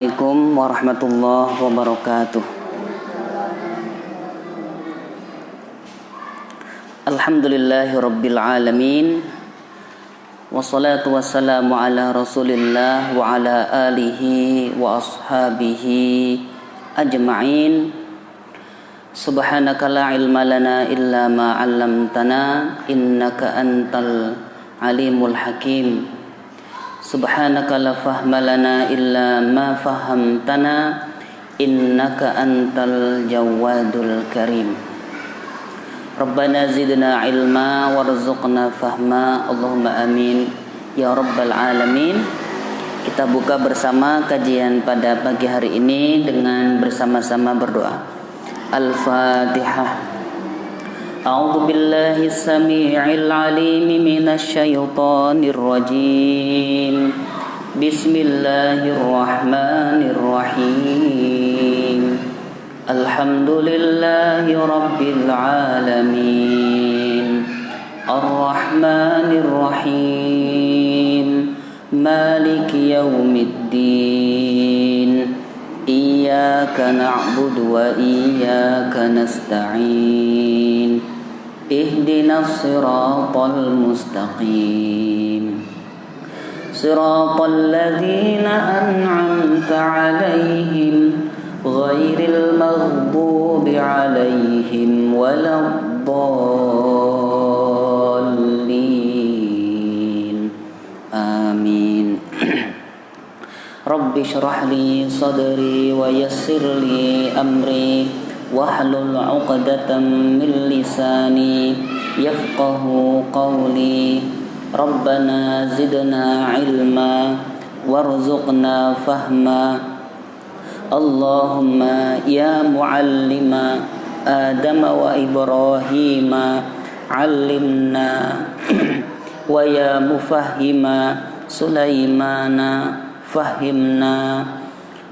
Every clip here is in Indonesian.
Assalamualaikum warahmatullahi wabarakatuh. Alhamdulillahi rabbil alamin. Wassalatu wassalamu ala rasulillah wa ala alihi wa ashabihi ajma'in. Subhanaka la ilma lana illa ma 'allamtana innaka antal alimul hakim. Subhanaka la fahma lana illa ma fahamtana innaka antal jawadul karim. Rabbana zidna ilma warzuqna fahma. Allahumma amin ya rabbal alamin. Kita buka bersama kajian pada pagi hari ini dengan bersama-sama berdoa. Al-Fatihah. A'udzu billahi samii'il 'aliim minasy syaithaanir rajiim. Bismillahirrahmanirrahim. Alhamdulillahi rabbil 'alamin. Ar-Rahmanir Rahim. Maliki yaumiddin. Iyyaka na'budu wa iyyaka nasta'in. Ihdinas siratal mustaqim. Siratal ladzina an'amta 'alaihim ghairil maghdubi 'alaihim waladdallin. Amin. Rabbi shrah li sadri wa yassir li amri wahlul 'uqdatam min lisani yafqahu qawli. Rabbana zidna ilma warzuqna fahma. Allahumma ya muallima Adam wa Ibrahim 'allimna wa ya mufahhima Sulaimana fahimna.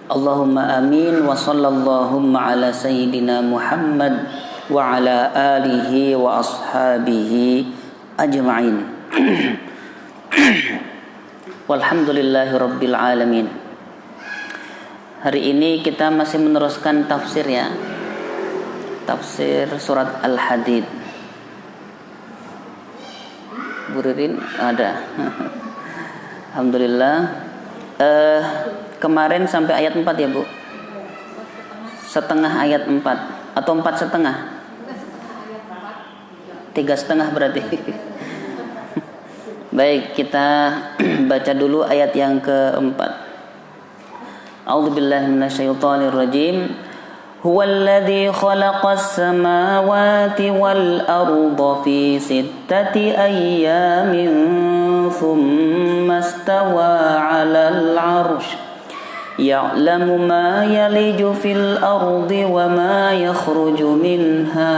Allahumma amin wa sallallahu ala sayyidina Muhammad wa ala alihi wa ashabihi ajma'in. Walhamdulillahi rabbil alamin. Hari ini kita masih meneruskan tafsir ya. Tafsir surat Al-Hadid. Bu Ririn ada. Alhamdulillah. Kemarin sampai ayat 4 ya Bu? Setengah ayat 4 atau 4 setengah? 3 setengah berarti. Baik, kita baca dulu ayat yang keempat. A'udzubillahi minasyaitonir rajim. Huwallazi khalaqas samawati wal arda fi sittati ayyamin thumma istawa 'alal 'arsy ya'lamu ma yaliju fil ardi wa ma yakhruju minha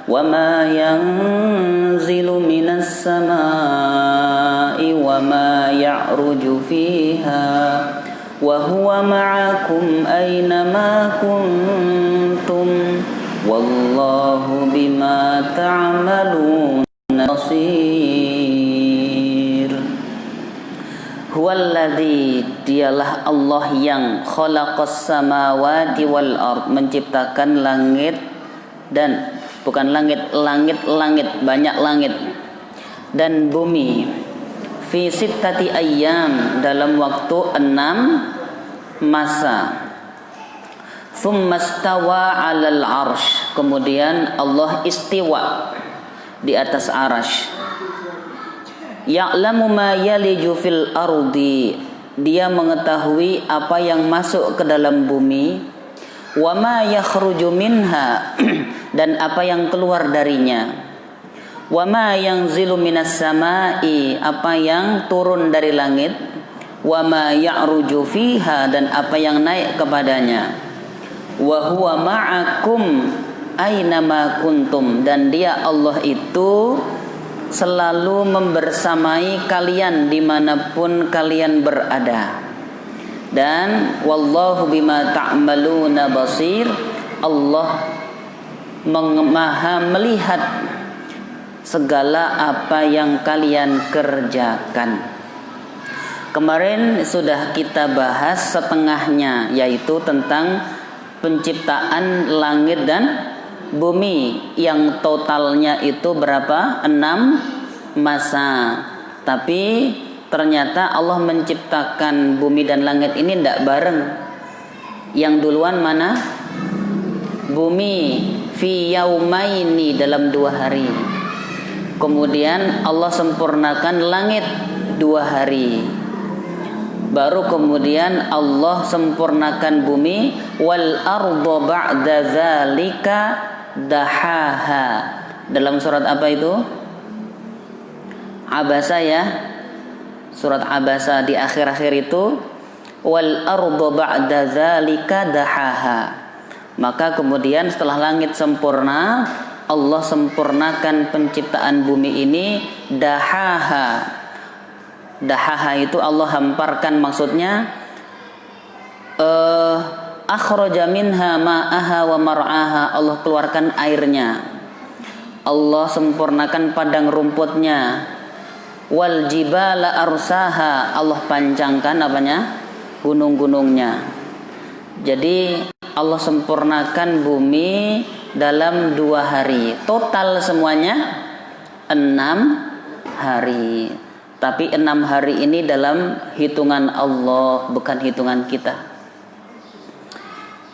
wa ma yanzilu minas samaa'i wa ma ya'ruju fiha wa huwa ma'akum aynama kuntum wallahu bima ta'maluna basir. Huwallazi, dialah Allah yang khalaqas samawati wal ard, menciptakan langit dan bukan langit, langit-langit, banyak langit dan bumi. Fi sittati ayyam, dalam waktu 6 masa. Thumma stawa 'alal 'arsy, kemudian Allah istiwa di atas arasy. Ya'lamu ma yaliju fil ardi, dia mengetahui apa yang masuk ke dalam bumi. Wa ma yakhruju minha, dan apa yang keluar darinya. Wa ma yanzilu minas samai, apa yang turun dari langit. Wa ma ya'ruju fiha, dan apa yang naik kepadanya. Wa huwa ma'akum aynama kuntum, dan dia Allah itu selalu membersamai kalian dimanapun kalian berada. Dan wallahu bima ta'maluna basir, Allah maha melihat segala apa yang kalian kerjakan. Kemarin sudah kita bahas setengahnya, yaitu tentang penciptaan langit dan bumi yang totalnya itu berapa? 6 masa. Tapi ternyata Allah menciptakan bumi dan langit ini tidak bareng. Yang duluan mana? Bumi fi yaumaini, dalam 2 hari. Kemudian Allah sempurnakan langit 2 hari. Baru kemudian Allah sempurnakan bumi. Wal arda ba'da dzalika dahaha. Dalam surat apa itu? Abasa ya. Surat Abasa di akhir-akhir itu. Wal arda ba'da dzalika dahaha. Maka kemudian setelah langit sempurna, Allah sempurnakan penciptaan bumi ini. Dahaha. Dahaha itu Allah hamparkan, maksudnya akhraja minha ma'aha wa mar'aha. Allah keluarkan airnya. Allah sempurnakan padang rumputnya. Wal jibala arsaha. Allah pancangkan apanya? Gunung-gunungnya. Jadi Allah sempurnakan bumi dalam 2 hari. Total semuanya 6 hari. Tapi 6 hari ini dalam hitungan Allah, bukan hitungan kita.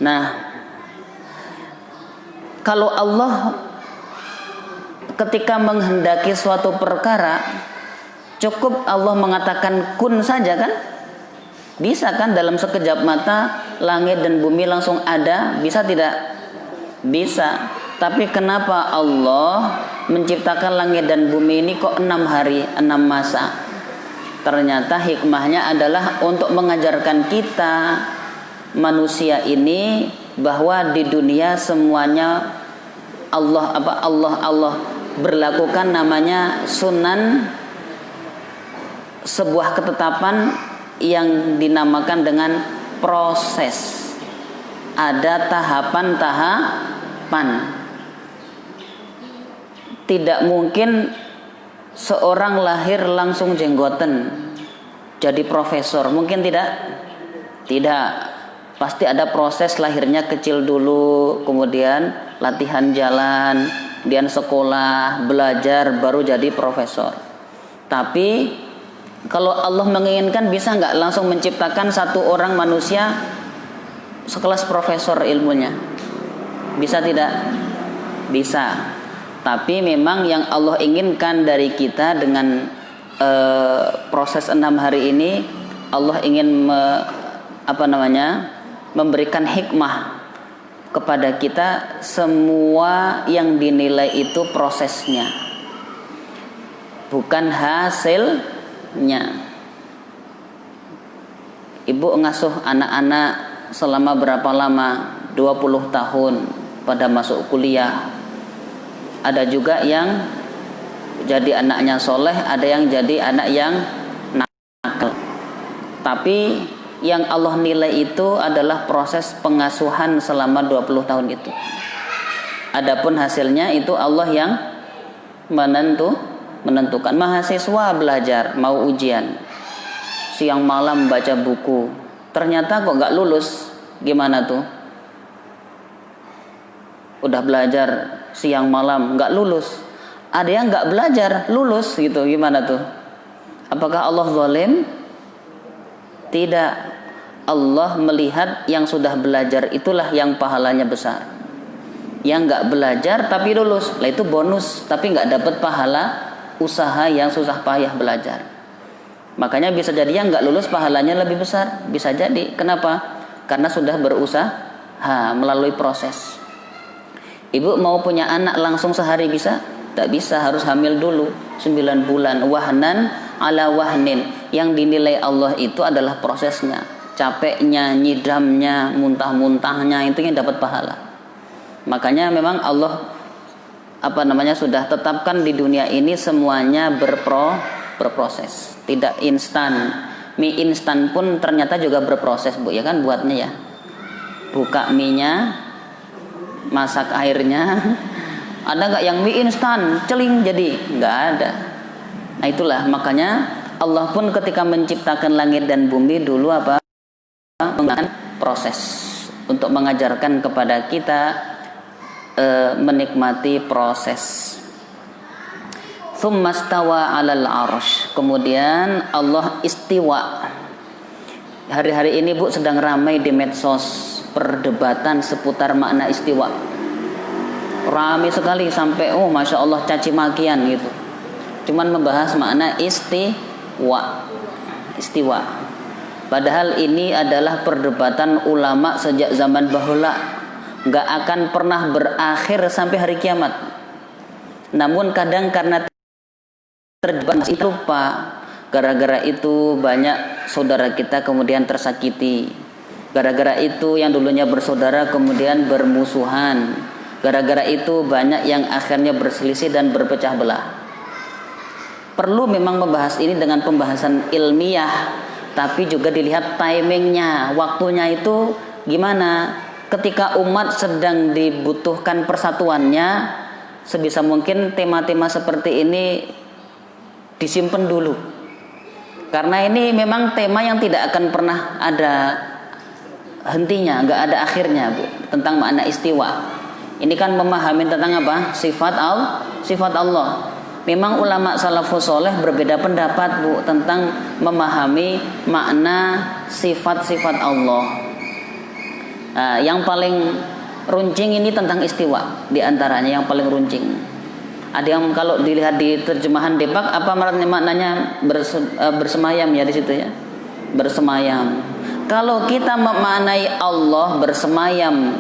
Nah, kalau Allah ketika menghendaki suatu perkara, cukup Allah mengatakan kun saja kan? Bisa kan dalam sekejap mata langit dan bumi langsung ada? Bisa tidak? Bisa. Tapi kenapa Allah menciptakan langit dan bumi ini kok 6 hari, 6 masa? Ternyata hikmahnya adalah untuk mengajarkan kita manusia ini bahwa di dunia semuanya Allah berlakukan namanya sunan, sebuah ketetapan yang dinamakan dengan proses. Ada tahapan-tahapan. Tidak mungkin seorang lahir langsung jenggoten jadi profesor, mungkin tidak? Tidak. Pasti ada proses lahirnya kecil dulu, kemudian latihan jalan, kemudian sekolah, belajar, baru jadi profesor. Tapi kalau Allah menginginkan, bisa nggak langsung menciptakan satu orang manusia sekelas profesor ilmunya? Bisa tidak? Bisa. Tapi memang yang Allah inginkan dari kita dengan proses 6 hari ini, Allah ingin memberikan hikmah kepada kita. Semua yang dinilai itu prosesnya, bukan hasilnya. Ibu ngasuh anak-anak selama berapa lama? 20 tahun pada masuk kuliah. Ada juga yang jadi anaknya soleh, ada yang jadi anak yang nakal. Tapi yang Allah nilai itu adalah proses pengasuhan selama 20 tahun itu. Adapun hasilnya itu Allah yang menentukan. Mahasiswa belajar, mau ujian, siang malam baca buku, ternyata kok gak lulus. Gimana tuh? Udah belajar siang malam gak lulus. Ada yang gak belajar lulus gitu. Gimana tuh? Apakah Allah zalim? Tidak. Allah melihat yang sudah belajar itulah yang pahalanya besar. Yang gak belajar tapi lulus, lah itu bonus, tapi gak dapat pahala usaha yang susah payah belajar. Makanya bisa jadi yang gak lulus pahalanya lebih besar. Bisa jadi. Kenapa? Karena sudah berusaha melalui proses. Ibu mau punya anak langsung sehari bisa? Tak bisa, harus hamil dulu 9 bulan. Wahnan ala wahnin. Yang dinilai Allah itu adalah prosesnya, capeknya, nyidamnya, muntah-muntahnya, itu yang dapat pahala. Makanya memang Allah sudah tetapkan di dunia ini semuanya berproses, tidak instan. Mie instan pun ternyata juga berproses, Bu, ya kan, buatnya ya. Buka mie-nya, masak airnya. Ada nggak yang mie instan celing jadi? Nggak ada. Nah itulah makanya Allah pun ketika menciptakan langit dan bumi dulu apa? Menggunakan proses untuk mengajarkan kepada kita menikmati proses. Tsummastawa 'alal 'arsy. Kemudian Allah istiwa. Hari-hari ini Bu sedang ramai di medsos perdebatan seputar makna istiwa. Ramai sekali sampai masya Allah caci makian gitu. Cuman membahas makna istiwa. Padahal ini adalah perdebatan ulama sejak zaman bahula, nggak akan pernah berakhir sampai hari kiamat. Namun kadang karena terjebak lupa, gara-gara itu banyak saudara kita kemudian tersakiti. Gara-gara itu yang dulunya bersaudara kemudian bermusuhan. Gara-gara itu banyak yang akhirnya berselisih dan berpecah belah. Perlu memang membahas ini dengan pembahasan ilmiah, tapi juga dilihat timingnya, waktunya itu gimana. Ketika umat sedang dibutuhkan persatuannya, sebisa mungkin tema-tema seperti ini disimpan dulu. Karena ini memang tema yang tidak akan pernah ada hentinya, nggak ada akhirnya Bu, tentang makna istiwa. Ini kan memahami tentang apa? Sifat Allah. Memang ulama salafus soleh berbeda pendapat Bu tentang memahami makna sifat-sifat Allah. Nah, yang paling runcing ini tentang istiwa, di antaranya yang paling runcing. Ada yang kalau dilihat di terjemahan Depak apa maknanya bersemayam ya di situ ya. Bersemayam. Kalau kita memaknai Allah bersemayam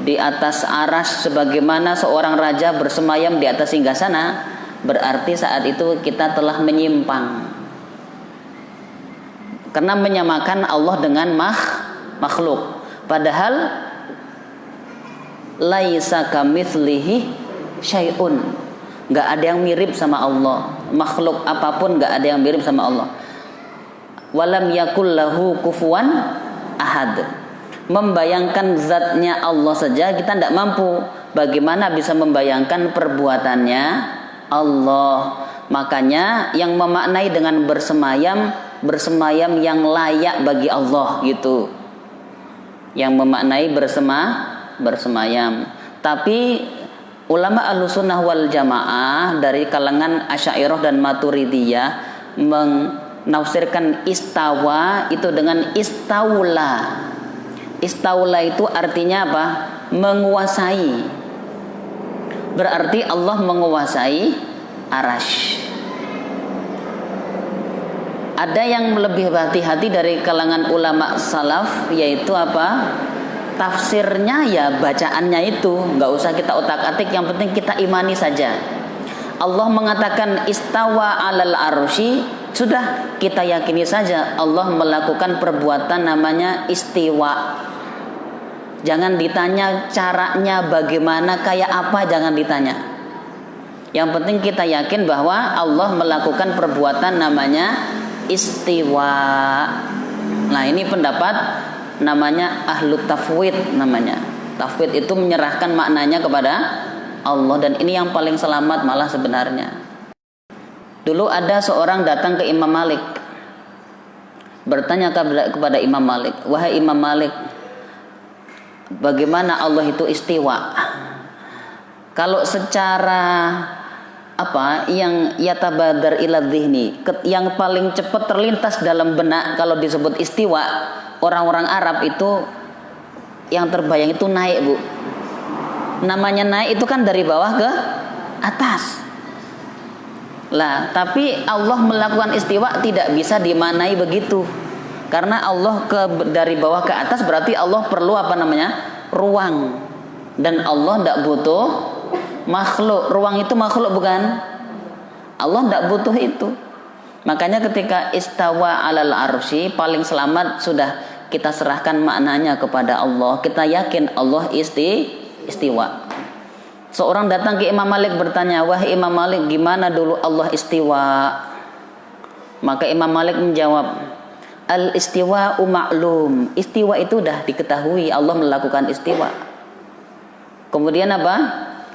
di atas aras sebagaimana seorang raja bersemayam di atas singgasana, berarti saat itu kita telah menyimpang. Karena menyamakan Allah dengan makhluk. Padahal laisa kamitslihi syai'un. Nggak ada yang mirip sama Allah. Makhluk apapun nggak ada yang mirip sama Allah. Walam yakul lahu kufuwan ahad. Membayangkan zatnya Allah saja kita tidak mampu. Bagaimana bisa membayangkan perbuatannya Allah? Makanya yang memaknai dengan bersemayam yang layak bagi Allah gitu. Yang memaknai bersemayam. Tapi ulama Ahlussunnah wal Jamaah dari kalangan Asy'ariyah dan Maturidiyah menafsirkan istawa itu dengan istaula. Istaula itu artinya apa? Menguasai. Berarti Allah menguasai arasy. Ada yang lebih hati-hati dari kalangan ulama salaf, yaitu apa? Tafsirnya ya bacaannya itu, nggak usah kita otak-atik, yang penting kita imani saja. Allah mengatakan istawa 'alal arsy, sudah kita yakini saja Allah melakukan perbuatan namanya istiwa. Jangan ditanya caranya bagaimana, kayak apa, jangan ditanya. Yang penting kita yakin bahwa Allah melakukan perbuatan namanya istiwa. Nah, ini pendapat namanya ahlu tafwid namanya. Tafwid itu menyerahkan maknanya kepada Allah, dan ini yang paling selamat malah sebenarnya. Dulu ada seorang datang ke Imam Malik, bertanya kepada Imam Malik, "Wahai Imam Malik, bagaimana Allah itu istiwa?" Kalau secara apa yang yatabadar ila dhihni, yang paling cepat terlintas dalam benak kalau disebut istiwa, orang-orang Arab itu yang terbayang itu naik, Bu. Namanya naik itu kan dari bawah ke atas. Lah, tapi Allah melakukan istiwa tidak bisa dimaknai begitu. Karena Allah dari bawah ke atas berarti Allah perlu apa namanya? Ruang. Dan Allah tidak butuh makhluk. Ruang itu makhluk bukan? Allah tidak butuh itu. Makanya ketika istawa 'alal arsy, paling selamat sudah kita serahkan maknanya kepada Allah. Kita yakin Allah istiwa. Seorang datang ke Imam Malik bertanya, "Wahai Imam Malik, gimana dulu Allah istiwa?" Maka Imam Malik menjawab, "Al-istiwa'u ma'lum." Istiwa itu dah diketahui, Allah melakukan istiwa. Kemudian apa?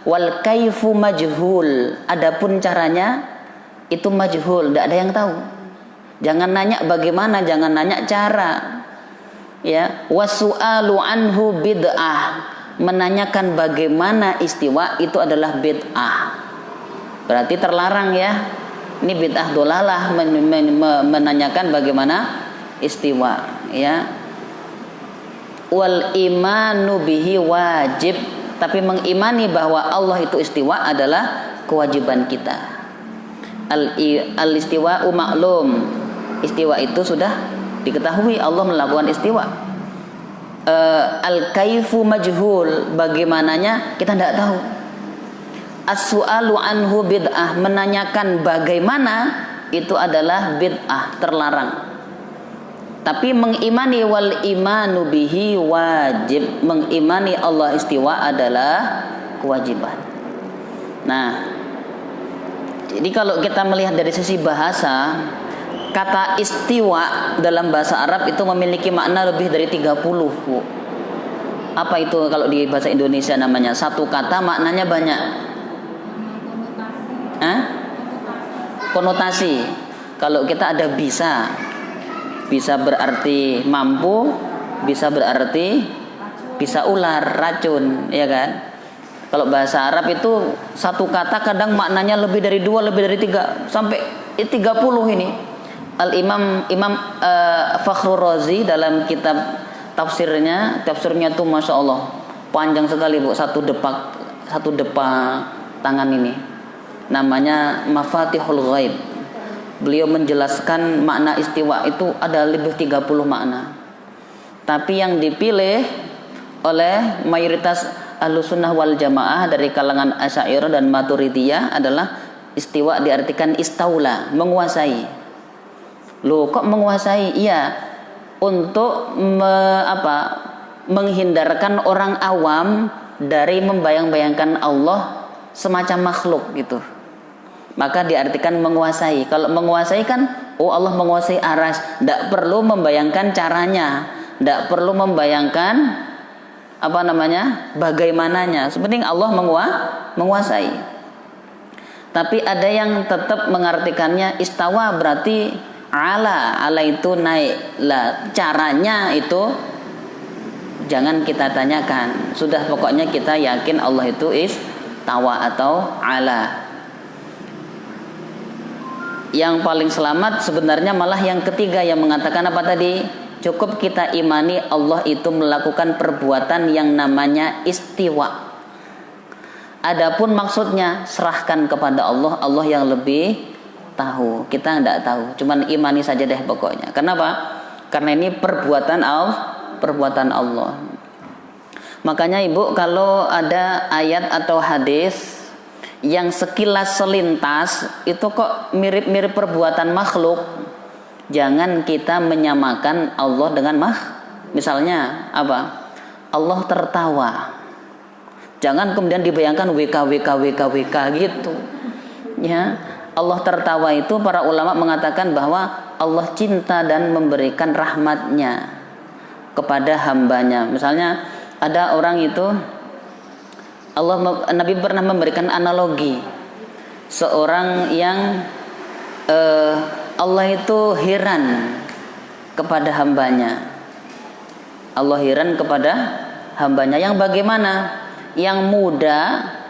Wal kaifu majhul. Adapun caranya itu majhul, tidak ada yang tahu. Jangan nanya bagaimana, jangan nanya cara. Ya, wasu'alu anhu bid'ah. Menanyakan bagaimana istiwa itu adalah bid'ah. Berarti terlarang ya. Ini bid'ah dolalah menanyakan bagaimana istiwa, ya. Wal imanu bihi wajib, tapi mengimani bahwa Allah itu istiwa adalah kewajiban kita. Al istiwa maklum, istiwa itu sudah diketahui, Allah melakukan istiwa. Al kaifu majhul, bagaimananya kita tidak tahu. As-su'alu anhu bid'ah, menanyakan bagaimana itu adalah bid'ah, terlarang. Tapi mengimani wal imanu bihi wajib, mengimani Allah istiwa adalah kewajiban. Nah, jadi kalau kita melihat dari sisi bahasa, kata istiwa dalam bahasa Arab itu memiliki makna lebih dari 30, Bu. Apa itu kalau di bahasa Indonesia namanya? Satu kata maknanya banyak. Konotasi. Kalau kita ada bisa berarti mampu, bisa berarti bisa ular, racun, ya kan? Kalau bahasa Arab itu satu kata kadang maknanya lebih dari 2, lebih dari 3, sampai 30 ini. Imam Fakhrur Razi dalam kitab tafsirnya tuh Masya Allah panjang sekali, Bu, satu depak tangan ini. Namanya Mafatihul Ghaib. Beliau menjelaskan makna istiwa itu ada lebih 30 makna. Tapi yang dipilih oleh mayoritas Ahlussunnah wal Jamaah dari kalangan Asy'ariyah dan Maturidiyah adalah istiwa diartikan istaula, menguasai. Loh, kok menguasai? Iya, untuk menghindarkan orang awam dari membayang-bayangkan Allah semacam makhluk gitu. Maka diartikan menguasai. Kalau menguasai kan, Allah menguasai aras, tidak perlu membayangkan caranya, tidak perlu membayangkan bagaimananya. Sepenting Allah menguasai. Tapi ada yang tetap mengartikannya istawa berarti ala itu naik. Lah, caranya itu jangan kita tanyakan. Sudah pokoknya kita yakin Allah itu istawa atau ala. Yang paling selamat sebenarnya malah yang ketiga yang mengatakan apa tadi? Cukup kita imani Allah itu melakukan perbuatan yang namanya istiwa. Adapun maksudnya serahkan kepada Allah, Allah yang lebih tahu. Kita tidak tahu, cuman imani saja deh pokoknya. Kenapa? Karena ini perbuatan Allah. Makanya Ibu, kalau ada ayat atau hadis yang sekilas selintas itu kok mirip-mirip perbuatan makhluk, jangan kita menyamakan Allah dengan misalnya apa? Allah tertawa. Jangan kemudian dibayangkan WK gitu. Ya, Allah tertawa itu para ulama mengatakan bahwa Allah cinta dan memberikan rahmatnya kepada hambanya. Misalnya ada orang itu Nabi pernah memberikan analogi seorang yang Allah itu heran kepada hambanya. Allah heran kepada hambanya yang bagaimana? Yang muda,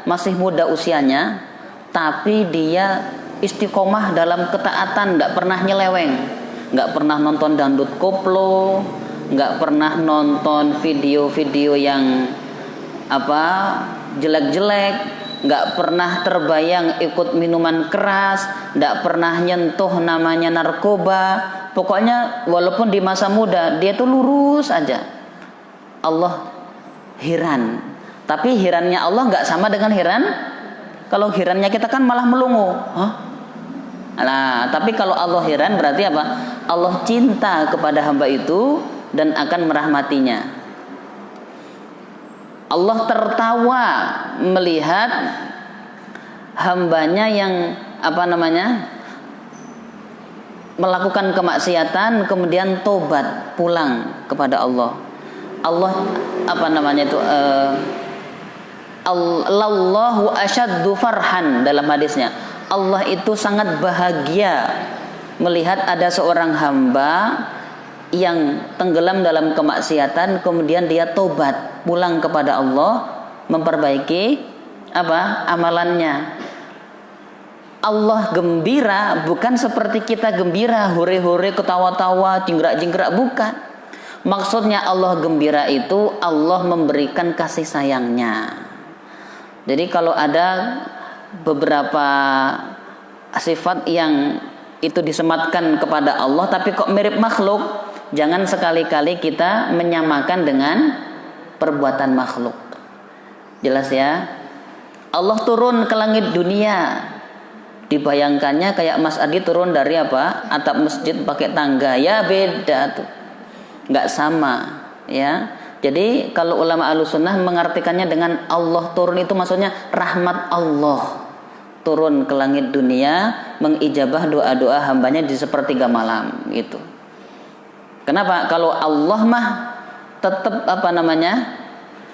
masih muda usianya, tapi dia istiqomah dalam ketaatan, nggak pernah nyeleweng, nggak pernah nonton dangdut koplo, nggak pernah nonton video-video yang jelek-jelek, nggak pernah terbayang ikut minuman keras, nggak pernah nyentuh namanya narkoba. Pokoknya walaupun di masa muda dia tuh lurus aja. Allah heran. Tapi herannya Allah nggak sama dengan heran. Kalau herannya kita kan malah melongo. Nah, tapi kalau Allah heran berarti apa? Allah cinta kepada hamba itu dan akan merahmatinya. Allah tertawa melihat hambanya yang melakukan kemaksiatan kemudian tobat pulang kepada Allah. Allahu asyaddu farhan dalam hadisnya. Allah itu sangat bahagia melihat ada seorang hamba yang tenggelam dalam kemaksiatan, kemudian dia tobat, pulang kepada Allah, memperbaiki amalannya. Allah gembira bukan seperti kita gembira, hore-hore, ketawa-tawa, jingkrak-jingkrak, bukan. Maksudnya Allah gembira itu Allah memberikan kasih sayangnya. Jadi kalau ada beberapa sifat yang itu disematkan kepada Allah tapi kok mirip makhluk, jangan sekali-kali kita menyamakan dengan perbuatan makhluk. Jelas ya? Allah turun ke langit dunia, dibayangkannya kayak Mas Adi turun dari atap masjid pakai tangga, ya beda tuh, nggak sama ya. Jadi kalau ulama Ahlussunnah mengartikannya dengan Allah turun itu maksudnya rahmat Allah turun ke langit dunia, mengijabah doa-doa hambanya di sepertiga malam gitu. Kenapa? Kalau Allah mah tetap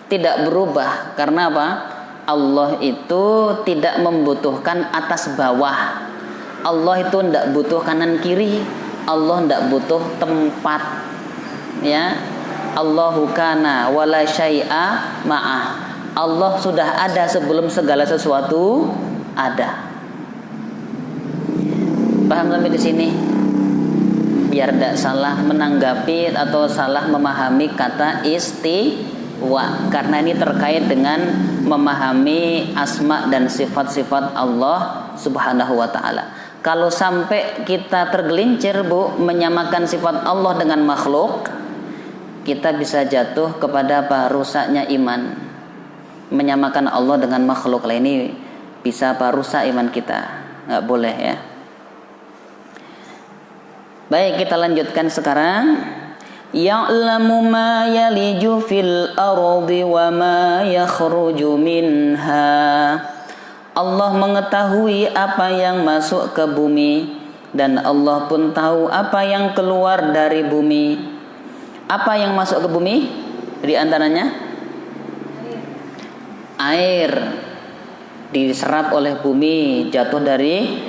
tidak berubah. Karena apa? Allah itu tidak membutuhkan atas bawah. Allah itu tidak butuh kanan kiri. Allah tidak butuh tempat. Ya, Allahu kana wala syai'a ma'ah. Allah sudah ada sebelum segala sesuatu ada. Paham sampai di sini? Biar tidak salah menanggapi atau salah memahami kata istiwa, karena ini terkait dengan memahami asma dan sifat-sifat Allah Subhanahu wa taala. Kalau sampai kita tergelincir menyamakan sifat Allah dengan makhluk, kita bisa jatuh kepada rusaknya iman. Menyamakan Allah dengan makhluk lah, ini bisa rusak iman kita, nggak boleh ya. Baik, kita lanjutkan sekarang. Ya'lamu ma yaliju fil ardi wa ma yakhruju minha. Allah mengetahui apa yang masuk ke bumi, dan Allah pun tahu apa yang keluar dari bumi. Apa yang masuk ke bumi? Di antaranya air, diserap oleh bumi, jatuh dari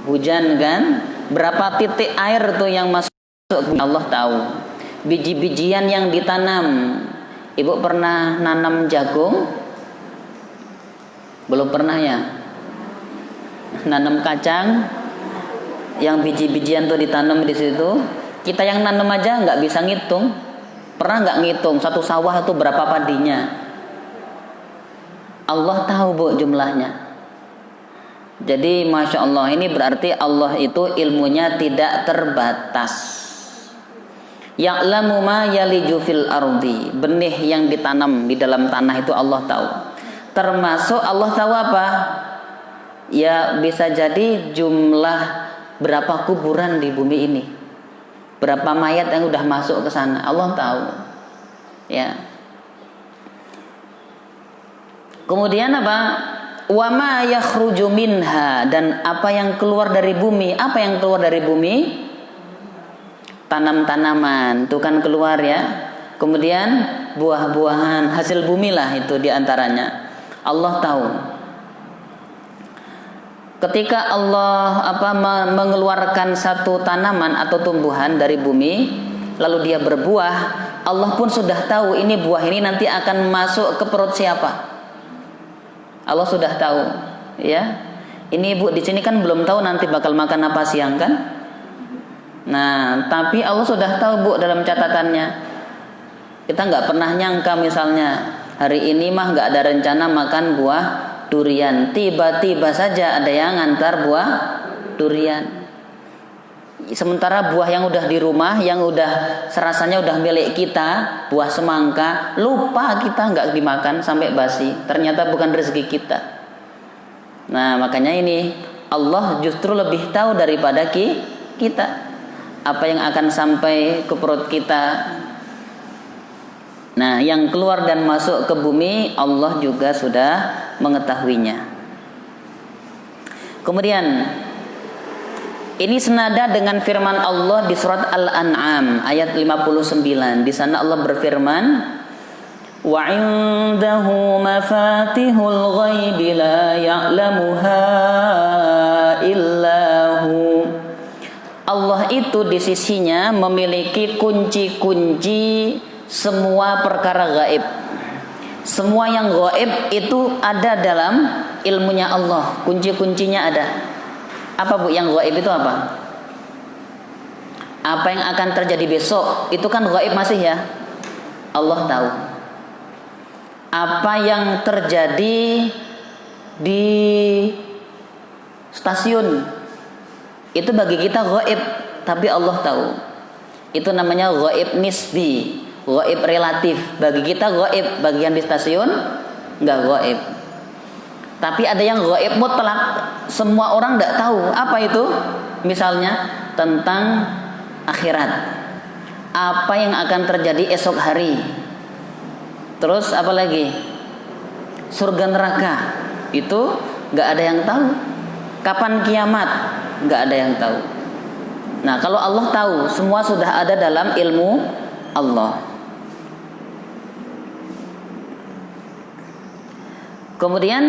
hujan kan. Berapa titik air tuh yang masuk bumi? Allah tahu. Biji-bijian yang ditanam. Ibu pernah nanam jagung? Belum pernah ya? Nanam kacang yang biji-bijian tuh ditanam di situ. Kita yang nanam aja nggak bisa ngitung. Pernah nggak ngitung satu sawah itu berapa padinya? Allah tahu jumlahnya. Jadi Masya Allah, ini berarti Allah itu ilmunya tidak terbatas. Ya'lamu ma yaliju fil ardi. Benih yang ditanam di dalam tanah itu Allah tahu. Termasuk Allah tahu apa? Ya bisa jadi jumlah berapa kuburan di bumi ini, berapa mayat yang udah masuk ke sana, Allah tahu ya. Kemudian apa? Wa ma yakhruju minha, dan apa yang keluar dari bumi. Apa yang keluar dari bumi? Tanam-tanaman itu kan keluar ya. Kemudian buah-buahan, hasil bumi lah itu diantaranya. Allah tahu. Ketika Allah mengeluarkan satu tanaman atau tumbuhan dari bumi, lalu dia berbuah, Allah pun sudah tahu ini buah ini nanti akan masuk ke perut siapa. Allah sudah tahu, ya. Ini ibu di sini kan belum tahu nanti bakal makan apa siang kan? Nah, tapi Allah sudah tahu bu dalam catatannya. Kita nggak pernah nyangka misalnya hari ini mah nggak ada rencana makan buah durian, tiba-tiba saja ada yang ngantar buah durian. Sementara buah yang udah di rumah, yang udah serasanya udah milik kita, buah semangka, lupa kita nggak dimakan sampai basi. Ternyata bukan rezeki kita. Nah makanya ini Allah justru lebih tahu daripada kita apa yang akan sampai ke perut kita. Nah yang keluar dan masuk ke bumi Allah juga sudah mengetahuinya. Kemudian ini senada dengan firman Allah di surat Al-An'am ayat 59. Di sana Allah berfirman, "Wa 'indahu mafatihul ghaibi la ya'lamuha illa hu itu di sisinya memiliki kunci-kunci semua perkara gaib. Semua yang gaib itu ada dalam ilmunya Allah. Kunci-kuncinya ada. Apa Bu yang gaib itu apa? Apa yang akan terjadi besok itu kan gaib masih ya. Allah tahu. Apa yang terjadi di stasiun itu bagi kita gaib, tapi Allah tahu. Itu namanya gaib nisbi, gaib relatif. Bagi kita gaib, bagi yang di stasiun enggak gaib. Tapi ada yang gaib mutlak, semua orang enggak tahu. Apa itu? Misalnya tentang akhirat. Apa yang akan terjadi esok hari? Terus apa lagi? Surga neraka. Itu enggak ada yang tahu. Kapan kiamat? Enggak ada yang tahu. Nah, kalau Allah tahu, semua sudah ada dalam ilmu Allah. Kemudian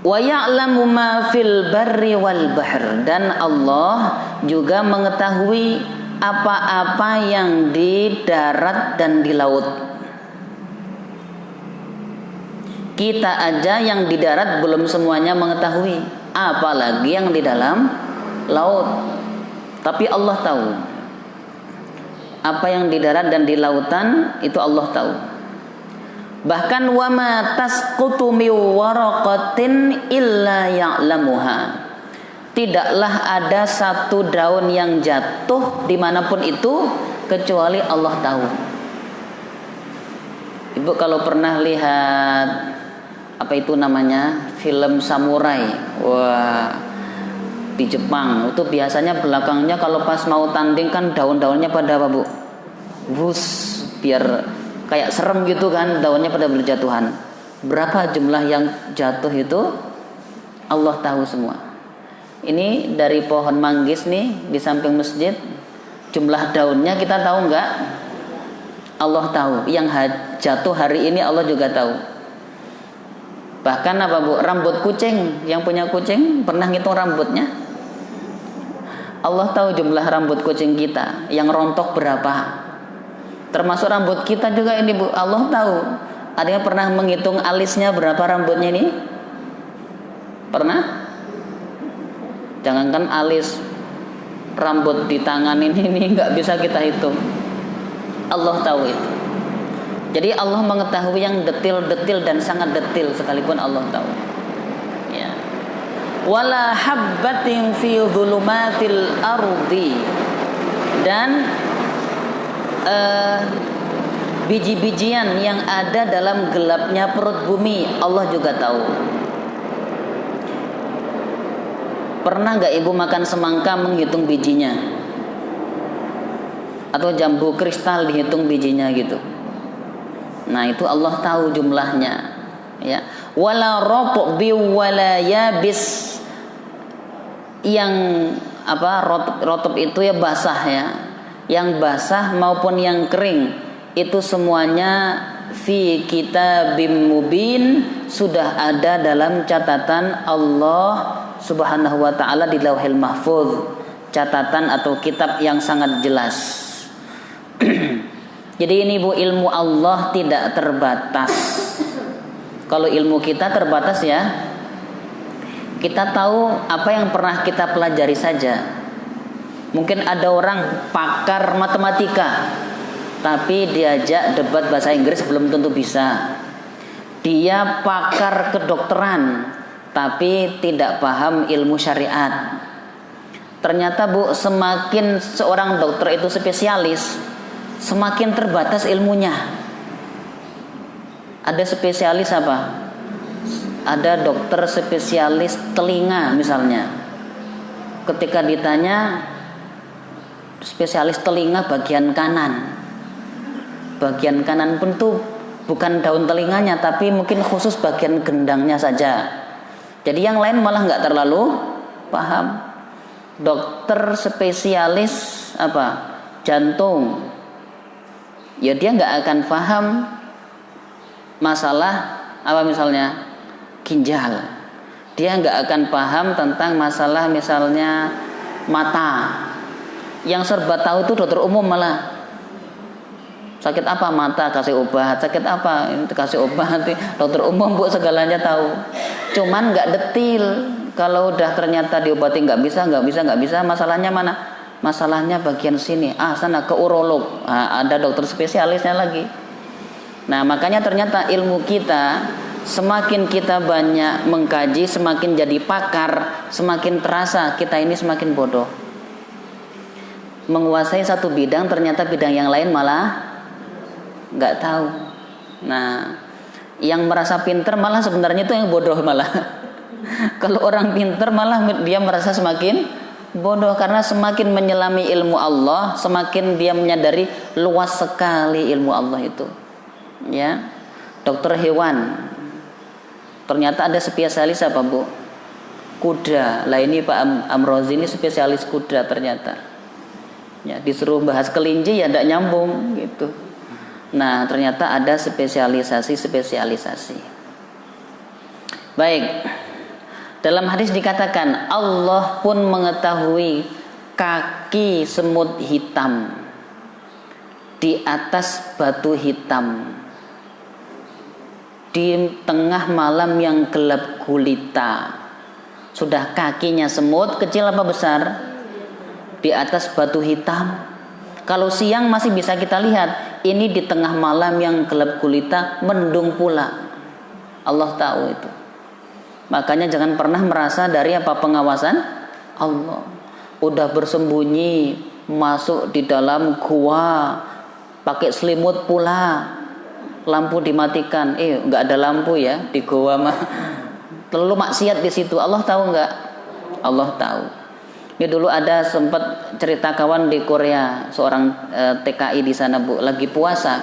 wa ya'lamu ma fil barri wal bahr, dan Allah juga mengetahui apa-apa yang di darat dan di laut. Kita aja yang di darat belum semuanya mengetahui, apalagi yang di dalam laut. Tapi Allah tahu. Apa yang di darat dan di lautan itu Allah tahu. Bahkan wa ma tasqutu min waraqatin illa ya'lamuha. Tidaklah ada satu daun yang jatuh dimanapun itu kecuali Allah tahu. Ibu kalau pernah lihat apa itu namanya film samurai, wah di Jepang itu biasanya belakangnya kalau pas mau tanding kan daun-daunnya pada apa Bu? Wus, biar kayak serem gitu kan, daunnya pada berjatuhan. Berapa jumlah yang jatuh itu Allah tahu semua. Ini dari pohon manggis nih di samping masjid, jumlah daunnya kita tahu nggak? Allah tahu. Yang jatuh hari ini Allah juga tahu. Bahkan apa Bu? Rambut kucing, yang punya kucing pernah ngitung rambutnya? Allah tahu jumlah rambut kucing kita, yang rontok berapa. Termasuk rambut kita juga ini Bu, Allah tahu. Ada yang pernah menghitung alisnya berapa rambutnya ini? Pernah? Jangankan alis, rambut di tangan ini nggak bisa kita hitung. Allah tahu itu. Jadi Allah mengetahui yang detil-detil dan sangat detil sekalipun Allah tahu. Ya. Wala habbatin fi dhulumatil ardi, dan biji-bijian yang ada dalam gelapnya perut bumi Allah juga tahu. Pernah nggak ibu makan semangka menghitung bijinya? Atau jambu kristal dihitung bijinya gitu? Nah itu Allah tahu jumlahnya. Ya. Wala ratbi wala yabis, yang apa rotop itu ya basah ya. Yang basah maupun yang kering itu semuanya fi kitabim mubin, sudah ada dalam catatan Allah Subhanahu wa taala di Lauhil Mahfuz, catatan atau kitab yang sangat jelas. Jadi ini Bu, ilmu Allah tidak terbatas. Kalau ilmu kita terbatas ya, kita tahu apa yang pernah kita pelajari saja. Mungkin ada orang pakar matematika, tapi diajak debat bahasa Inggris belum tentu bisa. Dia pakar kedokteran, tapi tidak paham ilmu syariat. Ternyata Bu, semakin seorang dokter itu spesialis, semakin terbatas ilmunya. Ada spesialis apa? Ada dokter spesialis telinga misalnya. Ketika ditanya, spesialis telinga bagian kanan. Bagian kanan pun tuh bukan daun telinganya, tapi mungkin khusus bagian gendangnya saja. Jadi yang lain malah nggak terlalu paham. Dokter spesialis apa? Jantung. Ya dia nggak akan paham masalah apa misalnya ginjal. Dia nggak akan paham tentang masalah misalnya mata. Yang serba tahu itu dokter umum malah. Sakit apa mata kasih obat, sakit apa kasih obat. Dokter umum bu segalanya tahu. Cuman nggak detil. Kalau udah ternyata diobati nggak bisa. Masalahnya mana? Masalahnya bagian sini. Sana ke urolog. Ada dokter spesialisnya lagi. Nah makanya ternyata ilmu kita semakin kita banyak mengkaji, semakin jadi pakar, semakin terasa kita ini semakin bodoh. Menguasai satu bidang, ternyata bidang yang lain malah nggak tahu. Nah, yang merasa pinter malah sebenarnya itu yang bodoh malah. Kalau orang pinter malah dia merasa semakin bodoh karena semakin menyelami ilmu Allah, semakin dia menyadari luas sekali ilmu Allah itu. Ya, dokter hewan. Ternyata ada spesialis apa bu? Kuda. Lah ini Pak Amrozi ini spesialis kuda ternyata. Ya, disuruh bahas kelinci ya tidak nyambung gitu. Nah ternyata ada spesialisasi. Baik. Dalam hadis dikatakan Allah pun mengetahui kaki semut hitam di atas batu hitam. Di tengah malam yang gelap gulita. Sudah kakinya semut, kecil apa besar? Di atas batu hitam. Kalau siang masih bisa kita lihat. Ini di tengah malam yang gelap gulita, mendung pula. Allah tahu itu. Makanya jangan pernah merasa dari apa pengawasan Allah. Udah bersembunyi, masuk di dalam gua, pakai selimut pula. Lampu dimatikan, nggak ada lampu ya di goa mah. Terlalu maksiat di situ. Allah tahu nggak? Allah tahu. Ini dulu ada sempat cerita kawan di Korea, seorang TKI di sana bu, lagi puasa.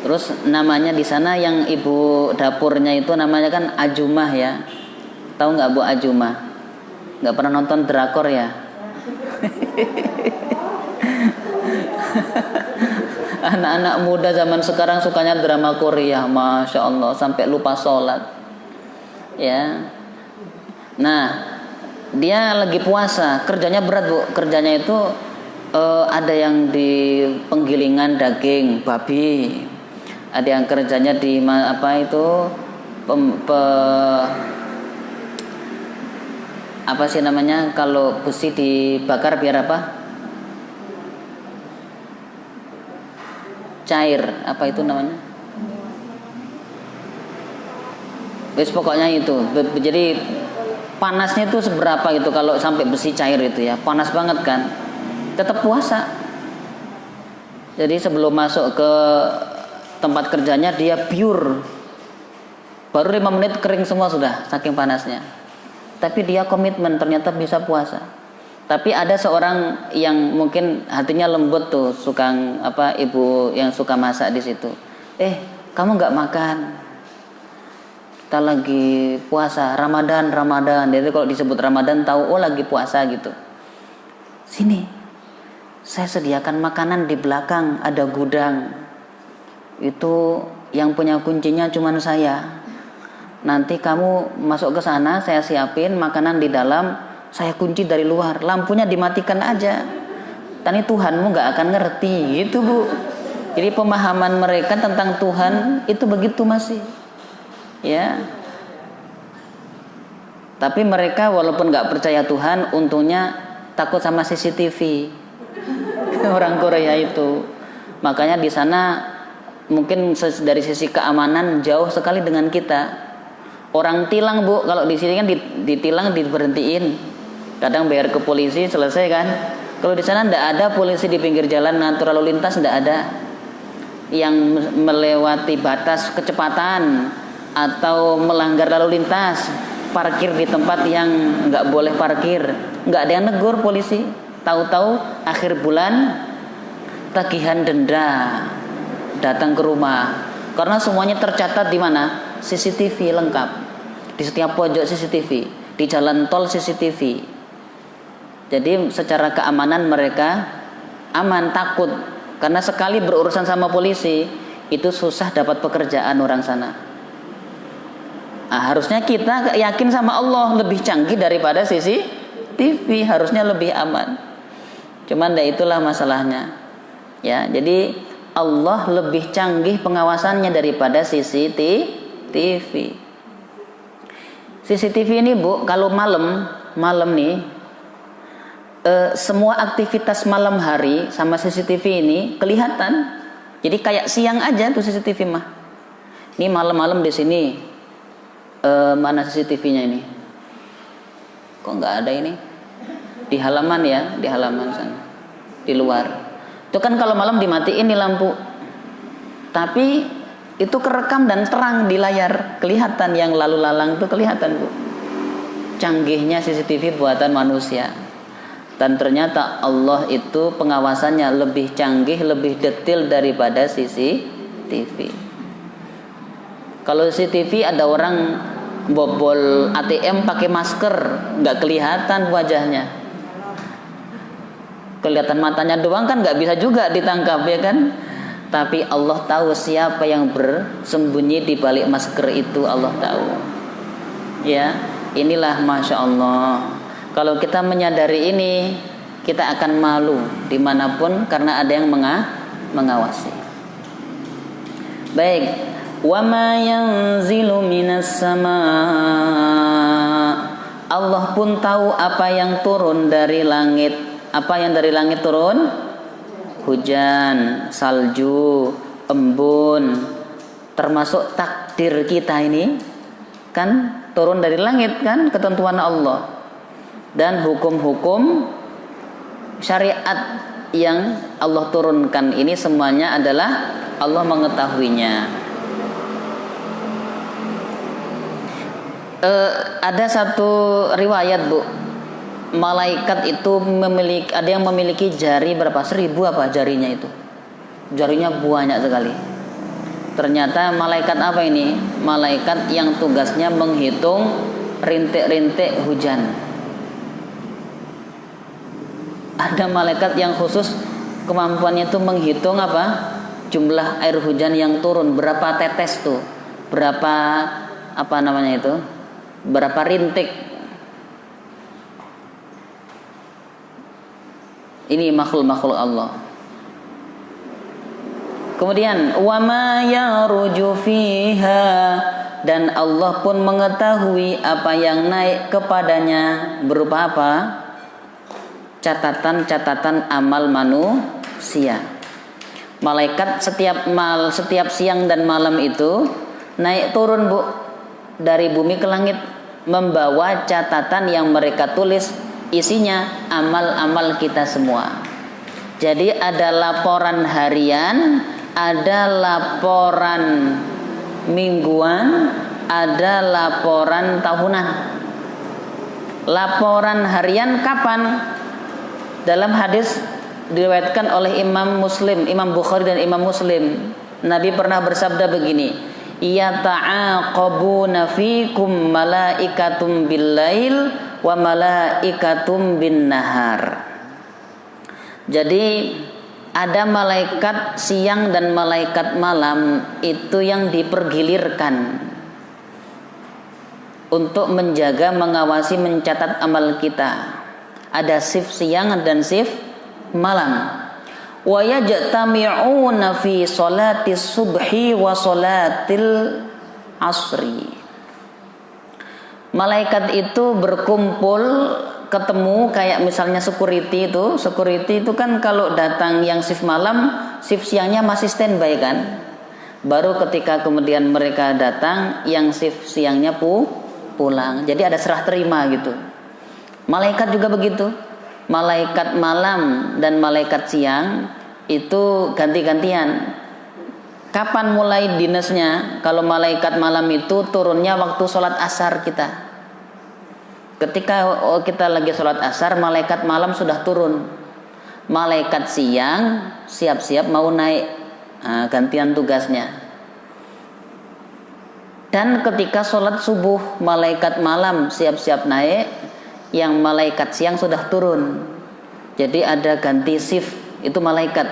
Terus namanya di sana yang ibu dapurnya itu namanya kan Ajumah ya. Tahu nggak bu Ajumah? Nggak pernah nonton drakor ya? Anak-anak muda zaman sekarang sukanya drama Korea, masya Allah, sampai lupa sholat. Ya, nah dia lagi puasa, kerjanya berat bu, kerjanya itu ada yang di penggilingan daging babi, ada yang kerjanya di apa itu apa sih namanya kalau besi dibakar biar apa? Cair, apa itu namanya? Wis pokoknya itu. Jadi panasnya itu seberapa itu kalau sampai besi cair itu ya, panas banget kan. Tetap puasa. Jadi sebelum masuk ke tempat kerjanya dia pure. Baru 5 menit kering semua sudah, saking panasnya. Tapi dia komitmen ternyata bisa puasa. Tapi ada seorang yang mungkin hatinya lembut tuh, suka apa ibu yang suka masak di situ. Kamu nggak makan? Kita lagi puasa, Ramadan. Jadi kalau disebut Ramadan tahu lagi puasa gitu. Sini, saya sediakan makanan di belakang, ada gudang. Itu yang punya kuncinya cuma saya. Nanti kamu masuk ke sana, saya siapin makanan di dalam. Saya kunci dari luar, lampunya dimatikan aja. Tadi Tuhanmu gak akan ngerti gitu bu. Jadi pemahaman mereka tentang Tuhan itu begitu masih. Ya. Tapi mereka walaupun gak percaya Tuhan, untungnya takut sama CCTV. Orang Korea itu. Makanya di sana mungkin dari sisi keamanan jauh sekali dengan kita. Orang tilang bu, kalau di sini kan ditilang diberhentiin. Kadang bayar ke polisi selesai kan. Kalau di sana tidak ada polisi di pinggir jalan ngatur lalu lintas, tidak ada. Yang melewati batas kecepatan atau melanggar lalu lintas, parkir di tempat yang nggak boleh parkir, nggak ada yang negur polisi. Tahu-tahu akhir bulan tagihan denda datang ke rumah karena semuanya tercatat di mana? CCTV lengkap. Di setiap pojok CCTV, di jalan tol CCTV. Jadi secara keamanan mereka aman, takut. Karena sekali berurusan sama polisi, itu susah dapat pekerjaan orang sana. harusnya kita yakin sama Allah lebih canggih daripada CCTV, harusnya lebih aman. Cuman itulah masalahnya. Ya, jadi Allah lebih canggih pengawasannya daripada CCTV. CCTV ini Bu, kalau malam nih, semua aktivitas malam hari sama CCTV ini kelihatan. Jadi kayak siang aja tuh CCTV mah. Ini malam-malam di sini. Mana CCTV-nya ini? Kok nggak ada ini? Di halaman ya, di halaman sana, di luar. Itu kan kalau malam dimatiin di lampu. Tapi itu kerekam dan terang di layar, kelihatan yang lalu lalang itu kelihatan Bu. Canggihnya CCTV buatan manusia. Dan ternyata Allah itu pengawasannya lebih canggih, lebih detail daripada CCTV. Kalau CCTV ada orang bobol ATM pakai masker, nggak kelihatan wajahnya, kelihatan matanya doang kan, nggak bisa juga ditangkap ya kan. Tapi Allah tahu siapa yang bersembunyi di balik masker itu, Allah tahu. Ya, inilah Masya Allah. Kalau kita menyadari ini, kita akan malu dimanapun karena ada yang mengawasi. Baik. Wa ma yanzilu minas sama. Allah pun tahu apa yang turun dari langit. Apa yang dari langit turun? Hujan, salju, embun. Termasuk takdir kita ini kan turun dari langit kan, ketentuan Allah. Dan hukum-hukum syariat yang Allah turunkan ini semuanya adalah Allah mengetahuinya. Ada satu riwayat Bu, malaikat itu ada yang memiliki jari berapa? 1000 apa jarinya itu? Jarinya banyak sekali. Ternyata malaikat apa ini? Malaikat yang tugasnya menghitung rintik-rintik hujan. Ada malaikat yang khusus kemampuannya itu menghitung apa? Jumlah air hujan yang turun, berapa tetes tuh? Berapa apa namanya itu? Berapa rintik. Ini makhluk-makhluk Allah. Kemudian wama yaruju fiha, dan Allah pun mengetahui apa yang naik kepadanya berupa apa? Catatan-catatan amal manusia. Malaikat setiap siang dan malam itu naik turun Bu dari bumi ke langit, membawa catatan yang mereka tulis, isinya amal-amal kita semua. Jadi ada laporan harian, ada laporan mingguan, ada laporan tahunan. Laporan harian kapan? Dalam hadis diriwayatkan oleh Imam Bukhari dan Imam Muslim, Nabi pernah bersabda begini, yata'aqabuna fikum malaikatum bil-lail wa malaikatum bin-nahar. Jadi ada malaikat siang dan malaikat malam itu yang dipergilirkan untuk menjaga, mengawasi, mencatat amal kita. Ada shift siang dan shift malam. Wa yajtami'una fi sholatis subhi wa sholatil asri. Malaikat itu berkumpul, ketemu kayak misalnya security itu kan kalau datang yang shift malam, shift siangnya masih standby kan. Baru ketika kemudian mereka datang, yang shift siangnya pulang. Jadi ada serah terima gitu. Malaikat juga begitu. Malaikat malam dan malaikat siang itu ganti-gantian. Kapan mulai dinasnya? Kalau malaikat malam itu turunnya waktu sholat asar kita. Ketika kita lagi sholat asar, malaikat malam sudah turun. Malaikat siang siap-siap mau naik, gantian tugasnya. Dan ketika sholat subuh, malaikat malam siap-siap naik, yang malaikat siang sudah turun. Jadi ada ganti shift, itu malaikat.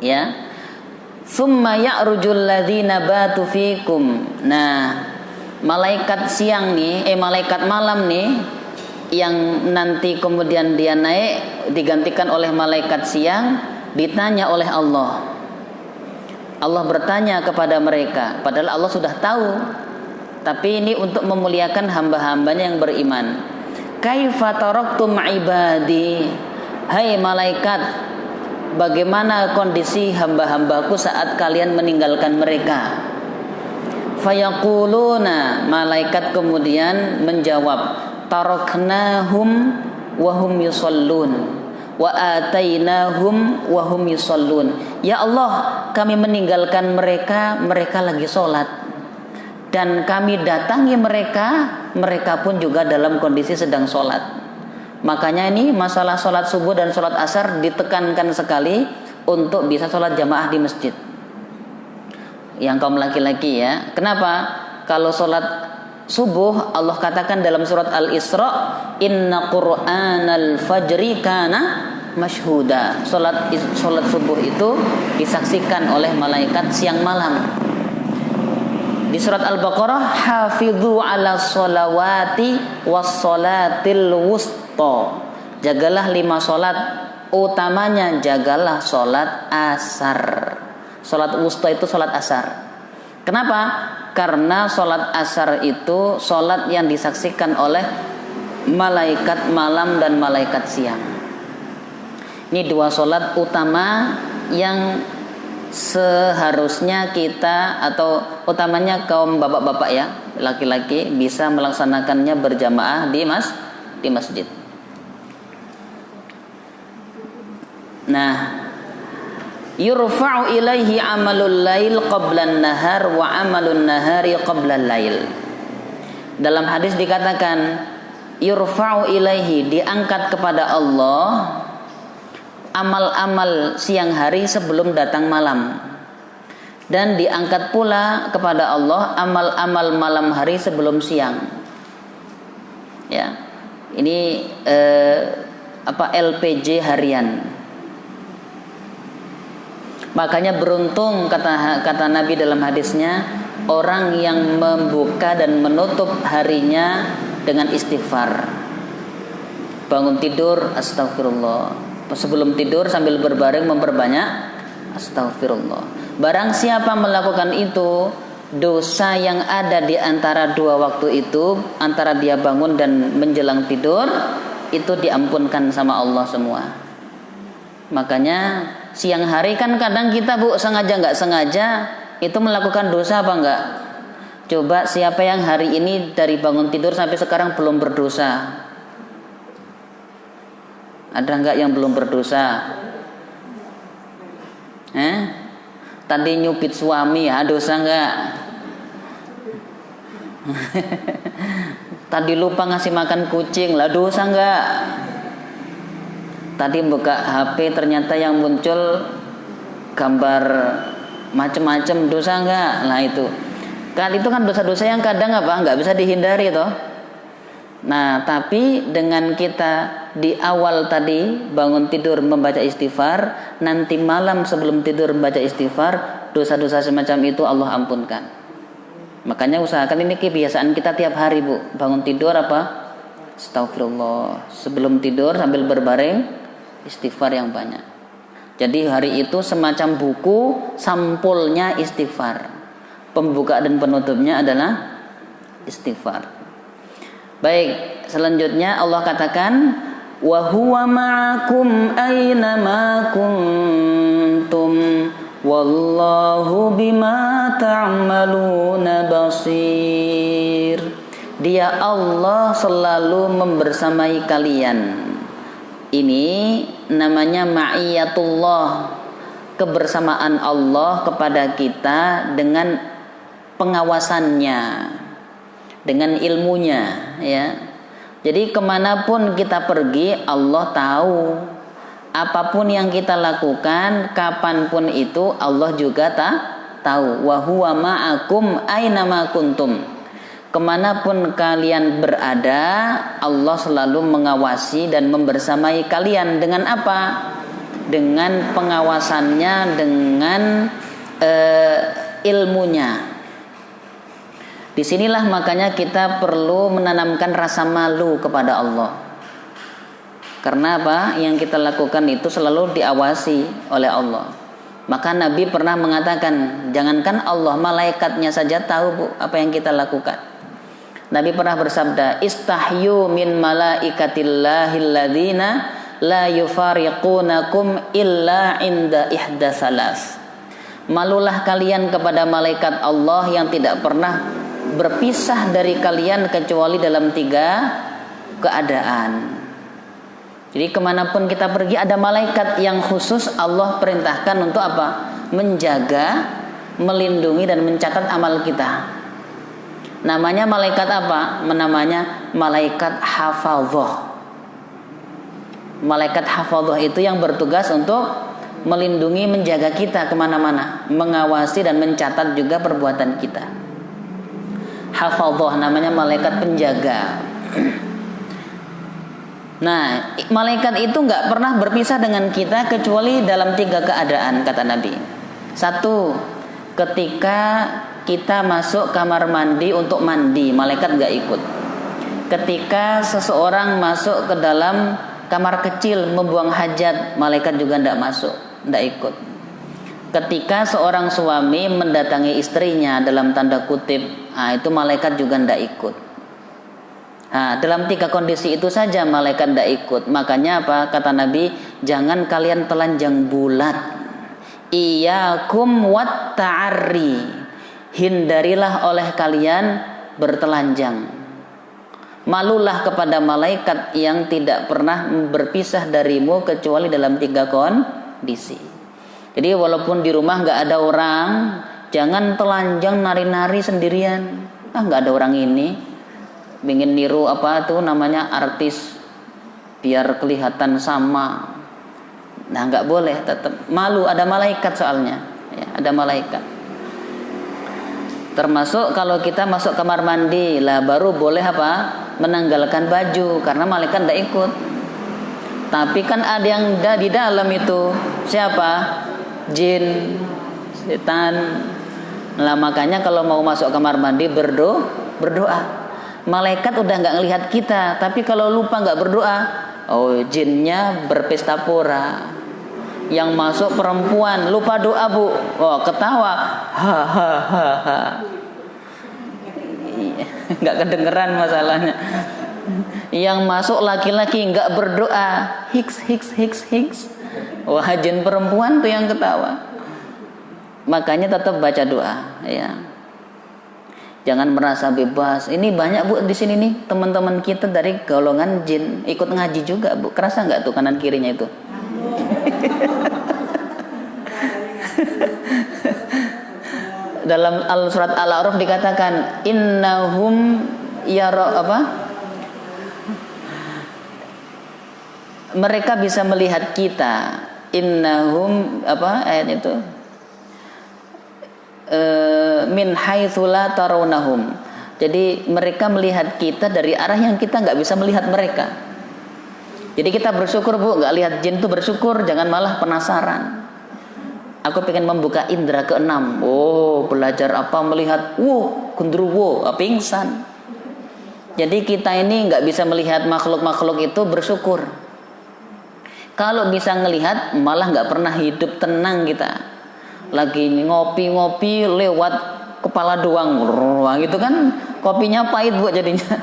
Ya. Summa ya'rujul ladzina batu fikum. Nah, malaikat siang nih, malaikat malam nih, yang nanti kemudian dia naik digantikan oleh malaikat siang, ditanya oleh Allah. Allah bertanya kepada mereka, padahal Allah sudah tahu. Tapi ini untuk memuliakan hamba-hambanya yang beriman. Kaifa taraktum ibadi? Hai malaikat, bagaimana kondisi hamba-hambaku saat kalian meninggalkan mereka? Fayaquluna, malaikat kemudian menjawab, taraknahum wa hum yusallun wa atainahum wa hum yusallun. Ya Allah, kami meninggalkan mereka, mereka lagi sholat, dan kami datangi mereka, mereka pun juga dalam kondisi sedang sholat. Makanya ini masalah sholat subuh dan sholat asar ditekankan sekali untuk bisa sholat jamaah di masjid. Yang kaum laki-laki ya. Kenapa? Kalau sholat subuh Allah katakan dalam surat Al-Isra, inna qur'anal fajri kana mashhuda. Sholat subuh itu disaksikan oleh malaikat siang malam. Di surat Al-Baqarah, hafidhu ala sholawati was sholatil wusta. Jagalah 5 sholat, utamanya jagalah sholat asar. Sholat wusta itu sholat asar. Kenapa? Karena sholat asar itu sholat yang disaksikan oleh malaikat malam dan malaikat siang. Ini 2 sholat utama yang seharusnya kita, atau utamanya kaum bapak-bapak ya, laki-laki, bisa melaksanakannya berjamaah di masjid. Nah, yurfa'u ilaihi amalul lail qablan nahar wa amalun nahari qablan lail. Dalam hadis dikatakan yurfa'u ilaihi, diangkat kepada Allah amal-amal siang hari sebelum datang malam, dan diangkat pula kepada Allah amal-amal malam hari sebelum siang. Ya, ini LPJ harian. Makanya beruntung kata Nabi dalam hadisnya orang yang membuka dan menutup harinya dengan istighfar. Bangun tidur astagfirullah, sebelum tidur sambil berbaring memperbanyak astagfirullah. Barang siapa melakukan itu, dosa yang ada di antara 2 waktu itu, antara dia bangun dan menjelang tidur, itu diampunkan sama Allah semua. Makanya siang hari kan kadang kita sengaja nggak sengaja itu melakukan dosa apa enggak? Coba siapa yang hari ini dari bangun tidur sampai sekarang belum berdosa? Ada enggak yang belum berdosa? Tadi nyubit suami, dosa enggak? Tadi lupa ngasih makan kucing, lah dosa enggak? Tadi buka HP ternyata yang muncul gambar macam-macam, dosa enggak? Nah itu kan dosa-dosa yang kadang enggak bisa dihindari toh. Nah tapi dengan kita di awal tadi bangun tidur membaca istighfar, nanti malam sebelum tidur membaca istighfar, dosa-dosa semacam itu Allah ampunkan. Makanya usahakan, ini kebiasaan kita tiap hari Bu, bangun tidur apa? Astagfirullah. Sebelum tidur sambil berbaring istighfar yang banyak. Jadi hari itu semacam buku sampulnya istighfar. Pembuka dan penutupnya adalah istighfar. Baik, selanjutnya Allah katakan wa huwa ma'akum aina ma kuntum wallahu bima ta'maluna basir. Dia Allah selalu membersamai kalian. Ini namanya ma'iyatullah, kebersamaan Allah kepada kita dengan pengawasannya, dengan ilmunya ya. Jadi kemanapun kita pergi Allah tahu. Apapun yang kita lakukan, kapanpun itu Allah juga tahu. Wa huwa ma'akum aina ma kuntum. Kemanapun kalian berada, Allah selalu mengawasi dan membersamai kalian. Dengan apa? Dengan pengawasannya, dengan ilmunya. Disinilah makanya kita perlu menanamkan rasa malu kepada Allah. Karena apa? Yang kita lakukan itu selalu diawasi oleh Allah. Maka Nabi pernah mengatakan, jangankan Allah, malaikatnya saja tahu Bu apa yang kita lakukan. Nabi pernah bersabda, istahyu min malaikatillahil ladzina la yufariqunakum illa inda ihdasalas. Malulah kalian kepada malaikat Allah yang tidak pernah berpisah dari kalian kecuali dalam 3 keadaan. Jadi kemanapun kita pergi ada malaikat yang khusus Allah perintahkan untuk apa? Menjaga, melindungi dan mencatat amal kita. Namanya malaikat apa? Namanya malaikat hafadzah. Malaikat hafadzah itu yang bertugas untuk melindungi, menjaga kita kemana-mana, mengawasi dan mencatat juga perbuatan kita. Hafadzah namanya malaikat penjaga. Nah, malaikat itu nggak pernah berpisah dengan kita kecuali dalam 3 keadaan, kata Nabi. 1, ketika kita masuk kamar mandi untuk mandi, malaikat nggak ikut. Ketika seseorang masuk ke dalam kamar kecil membuang hajat, malaikat juga nggak masuk, nggak ikut. Ketika seorang suami mendatangi istrinya dalam tanda kutip, itu malaikat juga nggak ikut. Dalam 3 kondisi itu saja malaikat tidak ikut. Makanya apa? Kata Nabi, jangan kalian telanjang bulat. Iyyakum wat ta'arri. Hindarilah oleh kalian bertelanjang. Malulah kepada malaikat yang tidak pernah berpisah darimu kecuali dalam 3 kondisi. Jadi walaupun di rumah nggak ada orang, jangan telanjang nari-nari sendirian. Nggak ada orang ini. Ingin niru apa tuh namanya artis biar kelihatan sama. Nah, nggak boleh, tetap malu, ada malaikat soalnya ya, ada malaikat. Termasuk kalau kita masuk kamar mandi lah baru boleh apa? Menanggalkan baju karena malaikat tidak ikut. Tapi kan ada yang di dalam itu. Siapa? Jin, setan. Nah, makanya kalau mau masuk kamar mandi berdoa. Malaikat udah nggak ngelihat kita, tapi kalau lupa nggak berdoa, jinnya berpesta pora. Yang masuk perempuan lupa doa Bu, ketawa, ha. Nggak kedengeran masalahnya. Yang masuk laki-laki nggak berdoa, hiks. Wah, jin perempuan tuh yang ketawa. Makanya tetap baca doa, ya. Jangan merasa bebas. Ini banyak Bu di sini nih teman-teman kita dari golongan jin ikut ngaji juga Bu. Kerasa nggak tuh kanan kirinya itu? Dalam surat Al-A'raf dikatakan innahum mereka bisa melihat kita. Innahum ayatnya itu? Min haitsu la tarawnahum. Jadi mereka melihat kita dari arah yang kita nggak bisa melihat mereka. Jadi kita bersyukur Bu, nggak lihat jin itu bersyukur, jangan malah penasaran. Aku pengen membuka indera keenam. Belajar apa? Melihat, gendruwo, pingsan. Jadi kita ini nggak bisa melihat makhluk-makhluk itu bersyukur. Kalau bisa ngelihat, malah nggak pernah hidup tenang kita. Lagi ngopi-ngopi lewat kepala doang gitu kan, kopinya pahit Bu jadinya.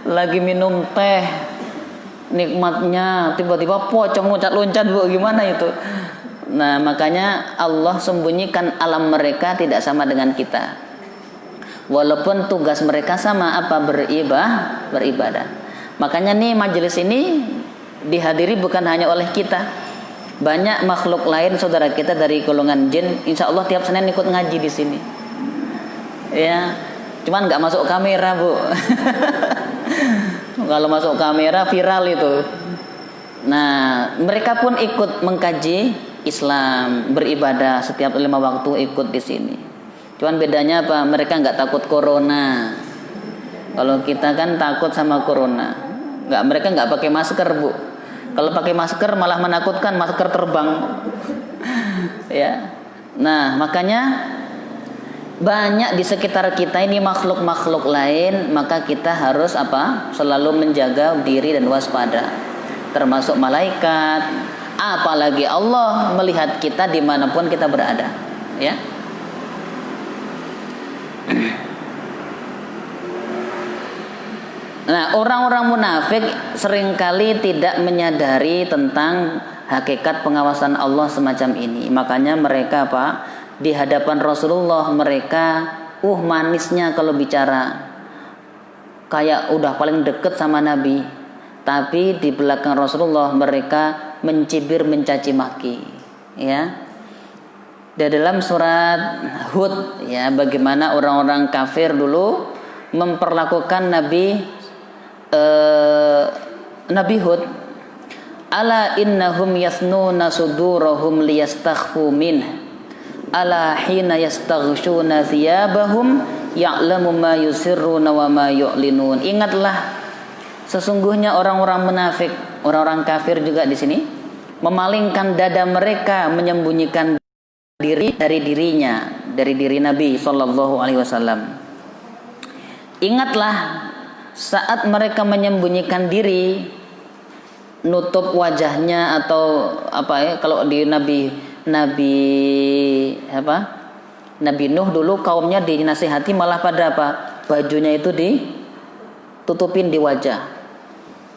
Lagi minum teh nikmatnya tiba-tiba pocong loncat-loncat Bu, gimana itu? Nah, makanya Allah sembunyikan alam mereka tidak sama dengan kita. Walaupun tugas mereka sama, apa? Beribadah. Makanya nih majelis ini dihadiri bukan hanya oleh kita. Banyak makhluk lain saudara kita dari golongan jin, insya Allah tiap Senin ikut ngaji di sini. Ya, cuman nggak masuk kamera Bu. Kalau masuk kamera viral itu. Nah, mereka pun ikut mengkaji Islam, beribadah setiap 5 waktu ikut di sini. Cuman bedanya apa? Mereka nggak takut corona. Kalau kita kan takut sama corona. Mereka nggak pakai masker Bu. Kalau pakai masker malah menakutkan, masker terbang. Ya. Nah, makanya banyak di sekitar kita ini makhluk-makhluk lain, maka kita harus apa? Selalu menjaga diri dan waspada. Termasuk malaikat, apalagi Allah melihat kita dimanapun kita berada, ya. Nah, orang-orang munafik seringkali tidak menyadari tentang hakikat pengawasan Allah semacam ini. Makanya mereka apa? Di hadapan Rasulullah mereka manisnya kalau bicara. Kayak udah paling deket sama Nabi. Tapi di belakang Rasulullah mereka mencibir, mencaci maki. Ya. Di dalam surat Hud, ya, bagaimana orang-orang kafir dulu memperlakukan Nabi Hud, ala innahum yasnuna sudurahum liyastakhfu minh, ala hina yastaghshuna thiyabahum ya'lamu ma yusirruna wa ma yu'linun. Ingatlah, sesungguhnya orang-orang munafik, orang-orang kafir juga di sini memalingkan dada mereka, menyembunyikan diri dari dirinya, dari diri Nabi sallallahu alaihi wasallam. Ingatlah saat mereka menyembunyikan diri, nutup wajahnya atau apa ya, kalau di Nabi Nuh dulu kaumnya dinasihati malah pada apa? Bajunya itu ditutupin di wajah.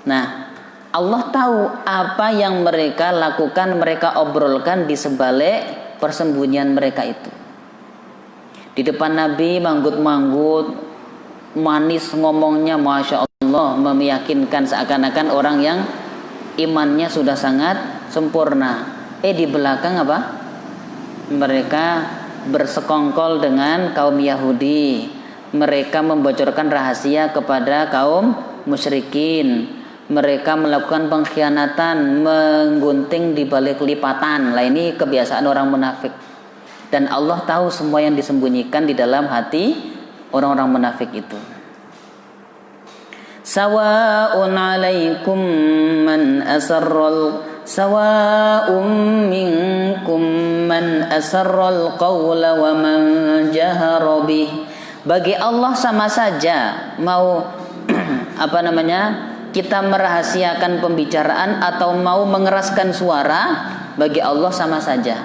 Nah, Allah tahu apa yang mereka lakukan, mereka obrolkan di sebalik persembunyian mereka itu. Di depan Nabi manggut-manggut, manis ngomongnya, Masya Allah, meyakinkan seakan-akan orang yang imannya sudah sangat sempurna. Di belakang apa? Mereka bersekongkol dengan kaum Yahudi. Mereka membocorkan rahasia kepada kaum musyrikin. Mereka melakukan pengkhianatan, menggunting di balik lipatan. Lah, ini kebiasaan orang munafik. Dan Allah tahu semua yang disembunyikan di dalam hati orang-orang munafik itu. Sawa'un 'alaikum man sawa'un minkum man asarral qawla wa man jahara bih. Bagi Allah sama saja mau kita merahasiakan pembicaraan atau mau mengeraskan suara, bagi Allah sama saja.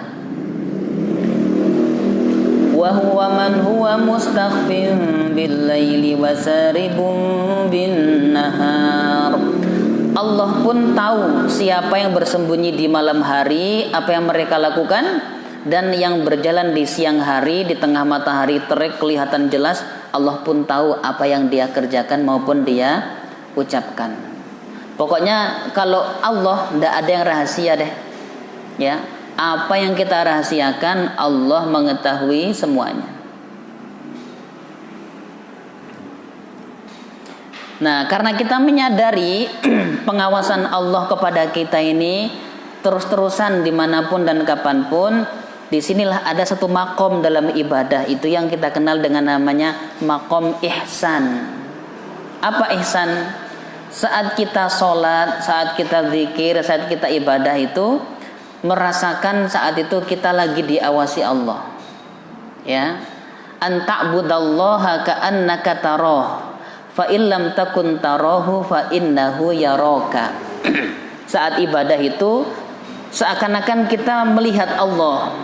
Wa huwa man huwa mustakhfin bil laili wa saribun bin nahar. Allah pun tahu siapa yang bersembunyi di malam hari, apa yang mereka lakukan, dan yang berjalan di siang hari di tengah matahari terik kelihatan jelas. Allah pun tahu apa yang dia kerjakan maupun dia ucapkan. Pokoknya kalau Allah tidak ada yang rahasia deh, ya. Apa yang kita rahasiakan Allah mengetahui semuanya. Nah, karena kita menyadari pengawasan Allah kepada kita ini terus-terusan dimanapun dan kapanpun, disinilah ada satu makom dalam ibadah itu yang kita kenal dengan namanya makom ihsan. Apa ihsan? Saat kita sholat, saat kita zikir, saat kita ibadah itu merasakan saat itu kita lagi diawasi Allah, ya. An ta'budallaha ka'annaka tarah, fa illam takun tarahu fa innahu yaraka. Saat ibadah itu seakan-akan kita melihat Allah.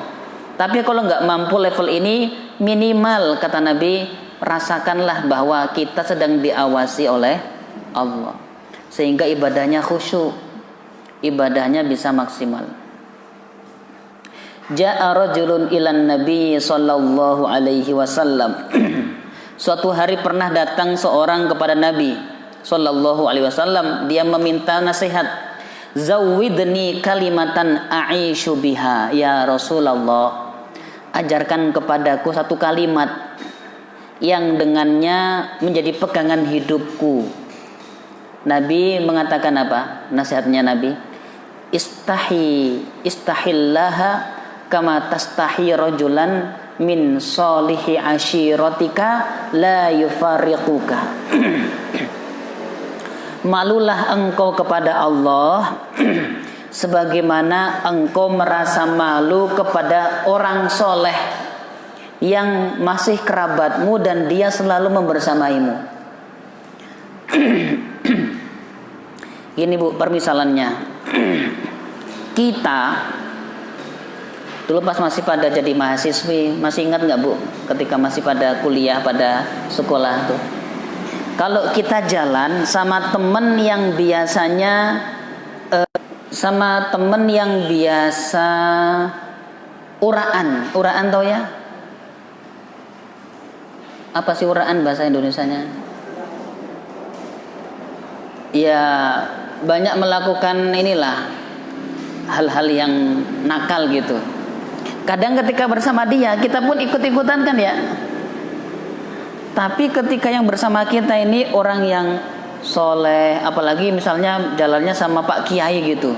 Tapi kalau nggak mampu level ini, minimal kata Nabi, rasakanlah bahwa kita sedang diawasi oleh Allah, sehingga ibadahnya khusyuk, ibadahnya bisa maksimal. Ja'a rajulun ilan Nabi sallallahu alaihi wasallam. Suatu hari pernah datang seorang kepada Nabi sallallahu alaihi wasallam, dia meminta nasihat. Zawwidni kalimatan a'ishu biha ya Rasulullah. Ajarkan kepadaku satu kalimat yang dengannya menjadi pegangan hidupku. Nabi mengatakan apa? Nasihatnya Nabi, istahillaha kama tastahi rajulan min solihi ashiratika la yufariquka. Malulah engkau kepada Allah sebagaimana engkau merasa malu kepada orang soleh yang masih kerabatmu dan dia selalu membersamaimu. Gini Bu, permisalannya. Kita dulu pas masih pada jadi mahasiswi, masih ingat nggak Bu, ketika masih pada kuliah, pada sekolah tuh, kalau kita jalan sama temen yang biasanya sama temen yang biasa uraan tau ya? Apa sih uraan bahasa Indonesianya? Ya banyak melakukan inilah hal-hal yang nakal gitu. Kadang ketika bersama dia kita pun ikut-ikutan kan ya. Tapi ketika yang bersama kita ini orang yang soleh, apalagi misalnya jalannya sama Pak Kiai gitu,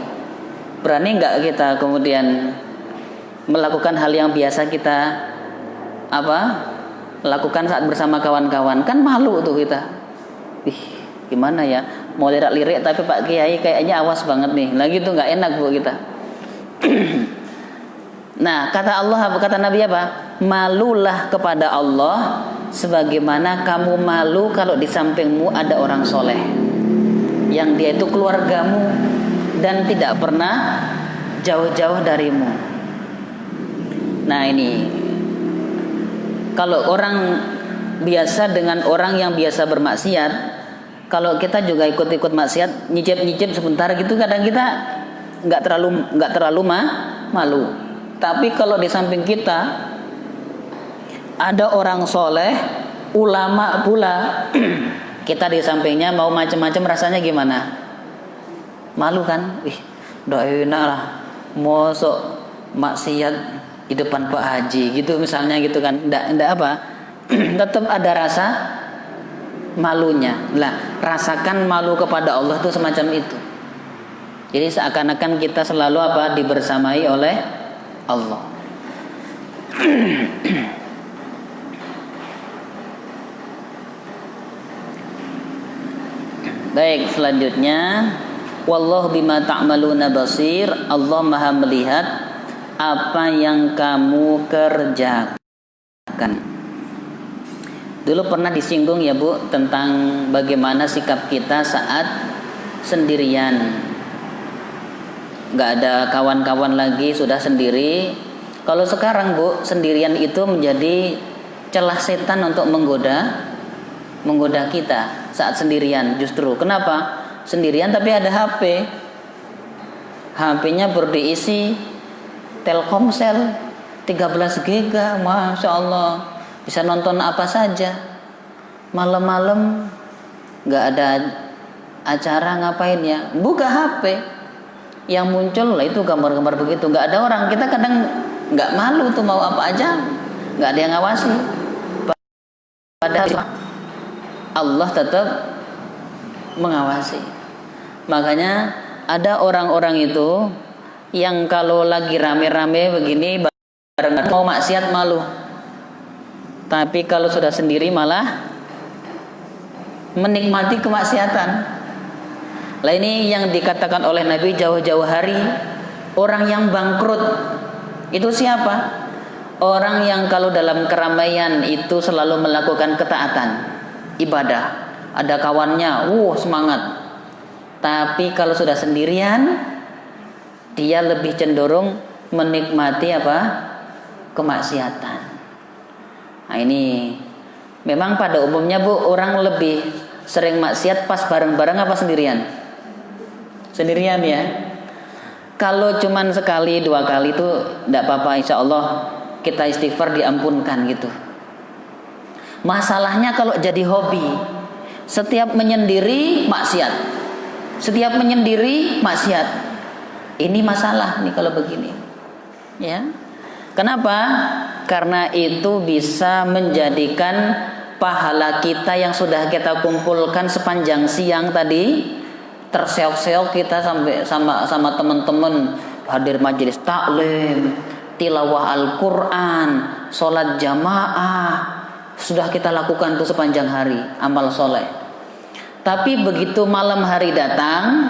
berani nggak kita kemudian melakukan hal yang biasa kita lakukan saat bersama kawan-kawan? Kan malu tuh kita. Gimana ya, mau lirik-lirik tapi Pak Kiai kayaknya awas banget nih, lagi tuh nggak enak Bu kita. Nah, kata Allah, kata Nabi apa? Malulah kepada Allah sebagaimana kamu malu kalau di sampingmu ada orang soleh, yang dia itu keluargamu dan tidak pernah jauh-jauh darimu. Nah ini, kalau orang biasa dengan orang yang biasa bermaksiat, kalau kita juga ikut-ikut maksiat, nyicip-nyicip sebentar gitu, kadang kita nggak terlalu malu. Tapi kalau di samping kita ada orang soleh, ulama pula, kita di sampingnya mau macam-macam, rasanya gimana? Malu kan? Doa enak lah, mosok maksiat di depan Pak Haji gitu misalnya gitu kan? Nggak apa? Tetap ada rasa malunya. Lah, rasakan malu kepada Allah itu semacam itu. Jadi seakan-akan kita selalu dibersamai oleh Allah. Baik, selanjutnya wallahu bima ta'maluna basir. Allah Maha melihat apa yang kamu kerjakan. Dulu pernah disinggung ya Bu tentang bagaimana sikap kita saat sendirian. Nggak ada kawan-kawan lagi, sudah sendiri. Kalau sekarang Bu, sendirian itu menjadi celah setan untuk menggoda kita saat sendirian. Justru kenapa? Sendirian tapi ada HP. HP-nya baru diisi Telkomsel 13 GB, Masya Allah, bisa nonton apa saja. Malam-malam nggak ada acara, ngapain ya? Buka HP, yang muncul lah itu gambar-gambar begitu. Nggak ada orang, kita kadang nggak malu tuh mau apa aja, nggak ada yang ngawasi. Padahal Allah tetap mengawasi. Makanya ada orang-orang itu yang kalau lagi rame-rame begini bareng mau maksiat malu, tapi kalau sudah sendiri malah menikmati kemaksiatan. Lah ini yang dikatakan oleh Nabi jauh-jauh hari, orang yang bangkrut itu siapa? Orang yang kalau dalam keramaian itu selalu melakukan ketaatan, ibadah, ada kawannya, semangat. Tapi kalau sudah sendirian, dia lebih cenderung menikmati kemaksiatan. Nah ini memang pada umumnya Bu, orang lebih sering maksiat pas bareng-bareng apa sendirian? Sendirian ya. Kalau cuman sekali dua kali itu tidak apa-apa, insya Allah kita istighfar diampunkan gitu. Masalahnya kalau jadi hobi, setiap menyendiri maksiat, setiap menyendiri maksiat, ini masalah nih kalau begini ya. Kenapa? Karena itu bisa menjadikan pahala kita yang sudah kita kumpulkan sepanjang siang tadi terseok-seok, kita sampai sama teman-teman hadir majelis taklim, tilawah Al-Quran, sholat jamaah, sudah kita lakukan tuh sepanjang hari amal soleh. Tapi begitu malam hari datang,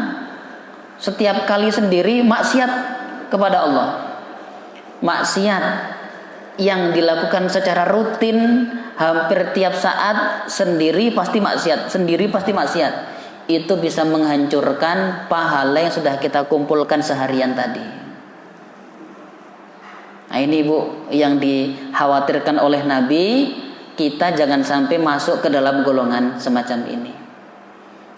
setiap kali sendiri maksiat kepada Allah, maksiat yang dilakukan secara rutin hampir tiap saat, sendiri pasti maksiat, itu bisa menghancurkan pahala yang sudah kita kumpulkan seharian tadi. Nah ini Bu yang dikhawatirkan oleh Nabi, kita jangan sampai masuk ke dalam golongan semacam ini.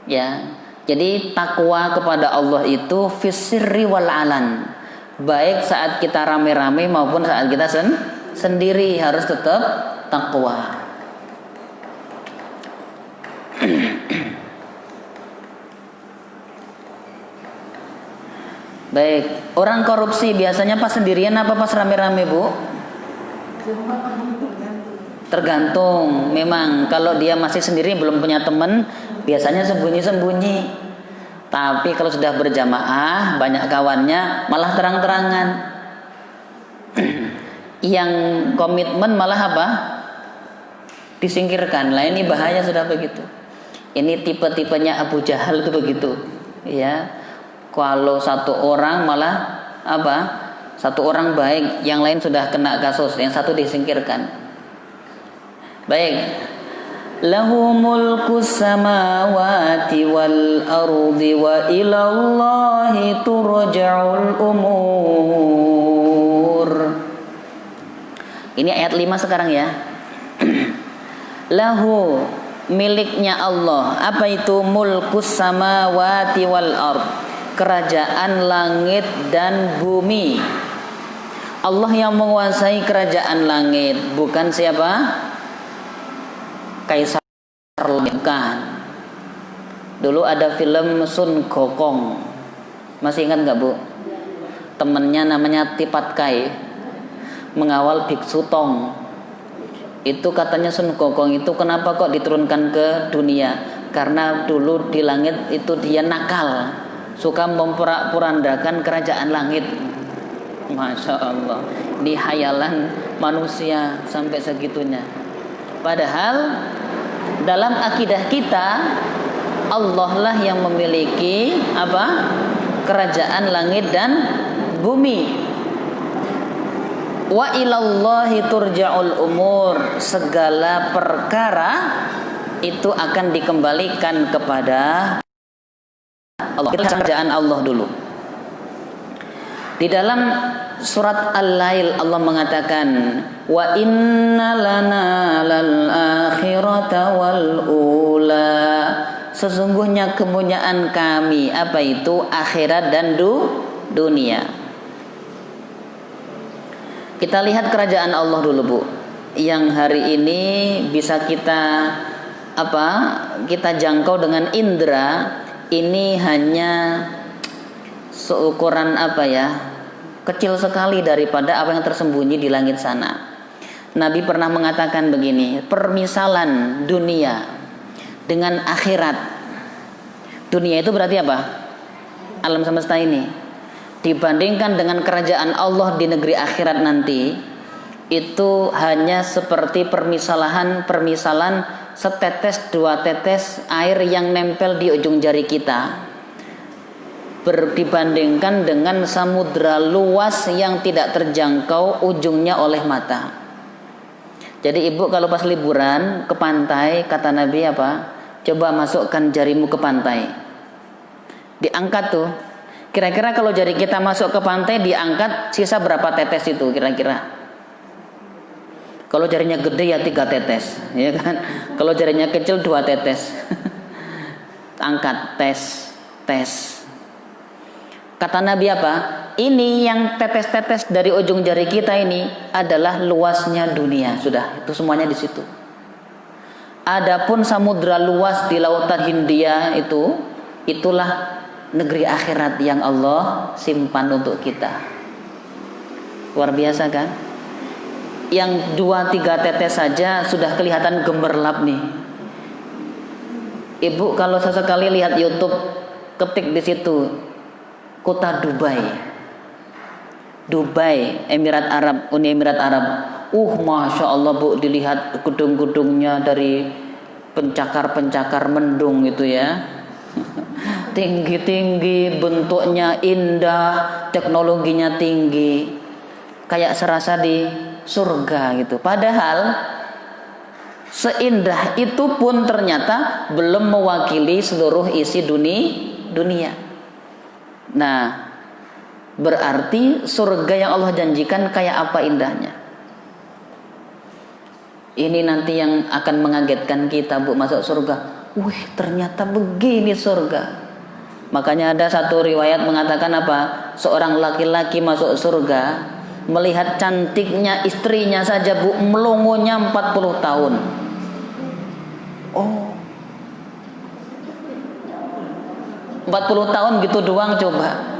Ya, jadi takwa kepada Allah itu fisirri wal alan, baik saat kita rame-rame maupun saat kita sendiri harus tetap takwa. Baik, orang korupsi biasanya pas sendirian apa pas rame-rame Bu? Tergantung. Memang kalau dia masih sendiri belum punya teman, biasanya sembunyi-sembunyi. Tapi kalau sudah berjamaah, banyak kawannya malah terang-terangan. Yang komitmen malah apa? Disingkirkan. Lah ini bahaya sudah begitu. Ini tipe-tipenya Abu Jahal itu begitu. Ya. Kalau satu orang malah apa? Satu orang baik, yang lain sudah kena kasus, yang satu disingkirkan. Baik. Lahu mulku samawati wal ardi wa ilallahi turja'ul umur. Ini ayat 5 sekarang ya. Lahu, miliknya Allah. Apa itu mulkus samawati wal ard? Kerajaan langit dan bumi. Allah yang menguasai kerajaan langit, bukan siapa? Kaisar bukan. Dulu ada film Sun Gokong, masih ingat nggak Bu? Temennya namanya Tipat Kai, mengawal Biksu Tong. Itu katanya Sun Gokong itu kenapa kok diturunkan ke dunia? Karena dulu di langit itu dia nakal, suka memporak-porandakan kerajaan langit. Masya Allah, ini hayalan manusia sampai segitunya. Padahal dalam akidah kita Allah lah yang memiliki apa? Kerajaan langit dan bumi. Wa ilallahi turja'ul umur, segala perkara itu akan dikembalikan kepada Allah. Kerajaan Allah dulu. Di dalam surat Al-Lail Allah mengatakan, wa inna lana lal akhirata wal ula, sesungguhnya kepunyaan kami apa itu akhirat dan dunia. Kita lihat kerajaan Allah dulu Bu, yang hari ini bisa kita kita jangkau dengan indera. Ini hanya seukuran kecil sekali daripada apa yang tersembunyi di langit sana. Nabi pernah mengatakan begini, permisalan dunia dengan akhirat. Dunia itu berarti apa? Alam semesta ini. Dibandingkan dengan kerajaan Allah di negeri akhirat nanti, itu hanya seperti permisalan setetes dua tetes air yang nempel di ujung jari kita, dibandingkan dengan samudra luas yang tidak terjangkau ujungnya oleh mata. Jadi ibu kalau pas liburan ke pantai, kata Nabi apa? Coba masukkan jarimu ke pantai, diangkat tuh. Kira-kira kalau jari kita masuk ke pantai diangkat, sisa berapa tetes itu kira-kira? Kalau jarinya gede ya 3 tetes, ya kan? Kalau jarinya kecil 2 tetes. Angkat, tes. Kata Nabi apa? Ini yang tetes-tetes dari ujung jari kita ini adalah luasnya dunia. Sudah, itu semuanya di situ. Adapun samudra luas di lautan Hindia itulah negeri akhirat yang Allah simpan untuk kita. Luar biasa kan? Yang 2-3 tetes saja sudah kelihatan gemerlap nih. Ibu kalau sesekali lihat YouTube, ketik di situ kota Dubai, Emirat Arab, Uni Emirat Arab. Masya Allah Bu, dilihat gedung-gedungnya dari pencakar-pencakar mendung itu ya. Tinggi-tinggi, bentuknya indah, teknologinya tinggi. Kayak serasa di surga gitu. Padahal seindah itu pun ternyata belum mewakili seluruh isi dunia. Nah, berarti surga yang Allah janjikan kayak apa indahnya. Ini nanti yang akan mengagetkan kita, Bu, masuk surga. Wih, ternyata begini surga. Makanya ada satu riwayat mengatakan apa? Seorang laki-laki masuk surga, melihat cantiknya istrinya saja, Bu, melongonya 40 tahun. Oh, 40 tahun gitu doang coba.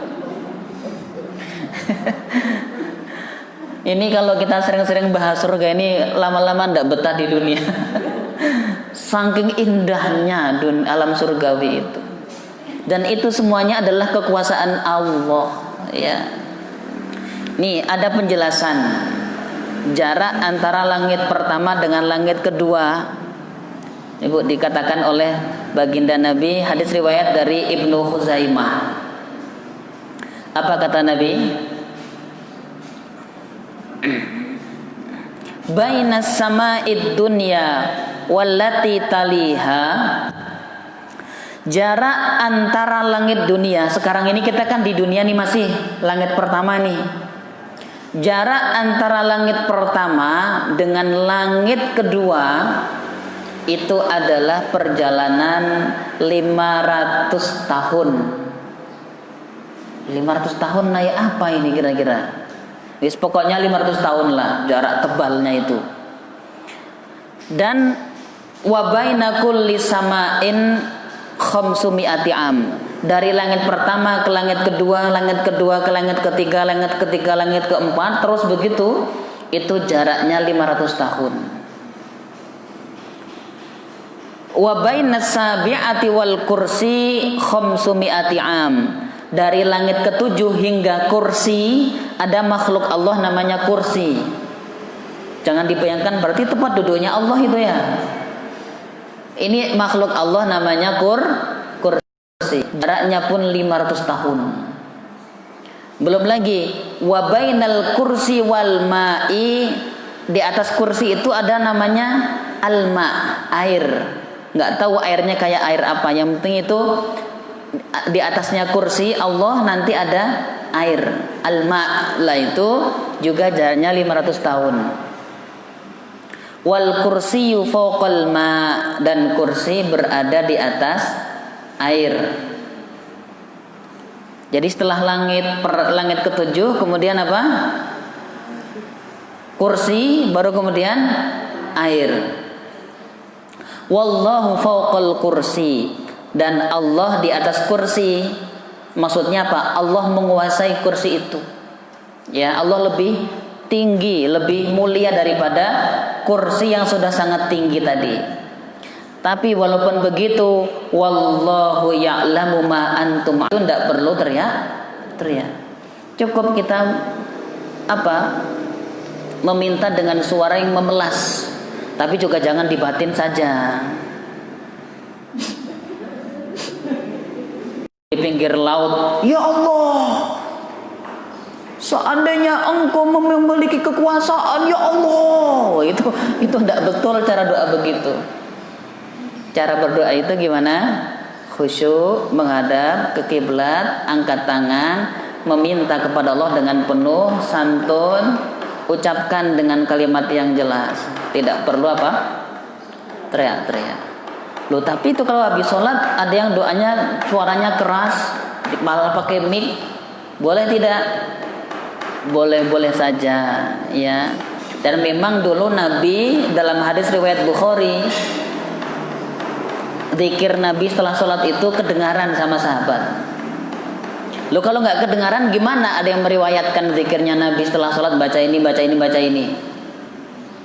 Ini kalau kita sering-sering bahas surga ini lama-lama ndak betah di dunia. Saking indahnya alam surgawi itu. Dan itu semuanya adalah kekuasaan Allah, ya. Nih ada penjelasan jarak antara langit pertama dengan langit kedua. Ibu dikatakan oleh baginda Nabi, hadis riwayat dari Ibnu Khuzaimah. Apa kata Nabi? Bainas sama'id dunya wallati taliha, jarak antara langit dunia. Sekarang ini kita kan di dunia nih, masih langit pertama nih. Jarak antara langit pertama dengan langit kedua itu adalah perjalanan 500 tahun. 500 tahun naik apa ini kira-kira? Wis pokoknya 500 tahun lah jarak tebalnya itu. Dan wa baina kulli sama'in khamsumi'ati am. Dari langit pertama ke langit kedua, langit kedua ke langit ketiga, langit ketiga, langit keempat, terus begitu. Itu jaraknya 500 tahun. Wa baina sabi'ati wal kursi khamsumi'ati am. Dari langit ketujuh hingga kursi ada makhluk Allah namanya kursi. Jangan dibayangkan berarti tempat duduknya Allah itu ya. Ini makhluk Allah namanya kursi. Jaraknya pun 500 tahun. Belum lagi wa bainal kursi wal ma'i, di atas kursi itu ada namanya alma, air. Enggak tahu airnya kayak air apa, yang penting itu di atasnya kursi Allah nanti ada air, alma lah, itu juga jaraknya 500 tahun. Wal kursiyyu fawqal ma, dan kursi berada di atas air. Jadi setelah langit ketujuh kemudian apa? Kursi, baru kemudian air. Wallahu fawqal kursi, dan Allah di atas kursi. Maksudnya apa? Allah menguasai kursi itu. Ya, Allah lebih tinggi, lebih mulia daripada kursi yang sudah sangat tinggi tadi. Tapi walaupun begitu, wallahu ya'lamu ma antum, itu tidak perlu teriak. Cukup kita meminta dengan suara yang memelas, tapi juga jangan di batin saja. Di pinggir laut, ya Allah, seandainya Engkau memiliki kekuasaan, ya Allah, itu tidak betul cara doa begitu. Cara berdoa itu gimana? Khusyuk, menghadap ke kiblat, angkat tangan, meminta kepada Allah dengan penuh santun, ucapkan dengan kalimat yang jelas. Tidak perlu teriak-teriak. Loh, tapi itu kalau habis sholat ada yang doanya suaranya keras, malah pakai mic, boleh tidak? Boleh saja, ya. Dan memang dulu Nabi dalam hadis riwayat Bukhari, zikir Nabi setelah sholat itu kedengaran sama sahabat. Loh, kalau nggak kedengaran gimana? Ada yang meriwayatkan zikirnya Nabi setelah sholat, baca ini, baca ini, baca ini.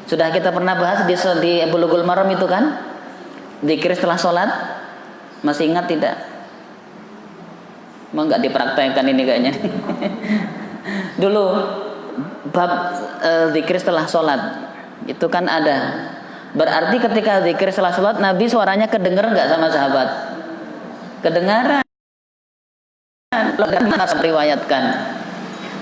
Sudah kita pernah bahas di Bulughul Maram itu kan? Zikir setelah sholat, masih ingat tidak? Mau nggak dipraktekkan ini kayaknya? Dulu bab zikir setelah sholat itu kan ada. Berarti ketika zikir setelah sholat, Nabi suaranya kedengar nggak sama sahabat? Kedengaran. Riwayatkan.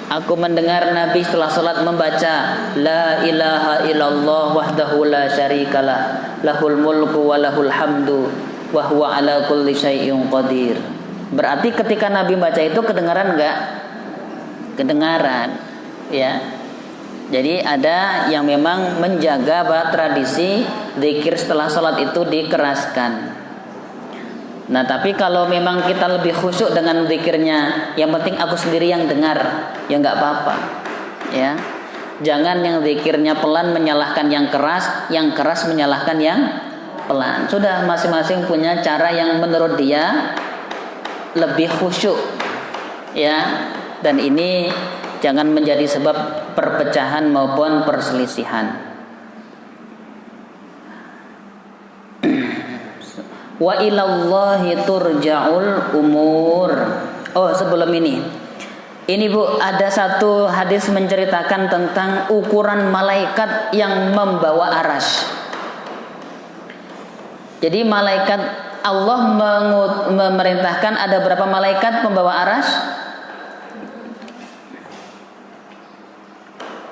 Aku mendengar Nabi setelah salat membaca La ilaha illallah wahdahu la syarikalah lahul mulku wa lahul hamdu wa huwa ala kulli syai'in qadir. Berarti ketika Nabi baca itu kedengaran enggak? Kedengaran, ya. Jadi ada yang memang menjaga tradisi zikir setelah salat itu dikeraskan. Nah, tapi kalau memang kita lebih khusyuk dengan zikirnya, yang penting aku sendiri yang dengar, ya nggak apa-apa, ya. Jangan yang zikirnya pelan menyalahkan yang keras menyalahkan yang pelan. Sudah masing-masing punya cara yang menurut dia lebih khusyuk, ya. Dan ini jangan menjadi sebab perpecahan maupun perselisihan. Wa ilallahi turja'ul umur. Oh, sebelum ini Bu, ada satu hadis menceritakan tentang ukuran malaikat yang membawa arasy. Jadi malaikat Allah memerintahkan ada berapa malaikat pembawa arasy?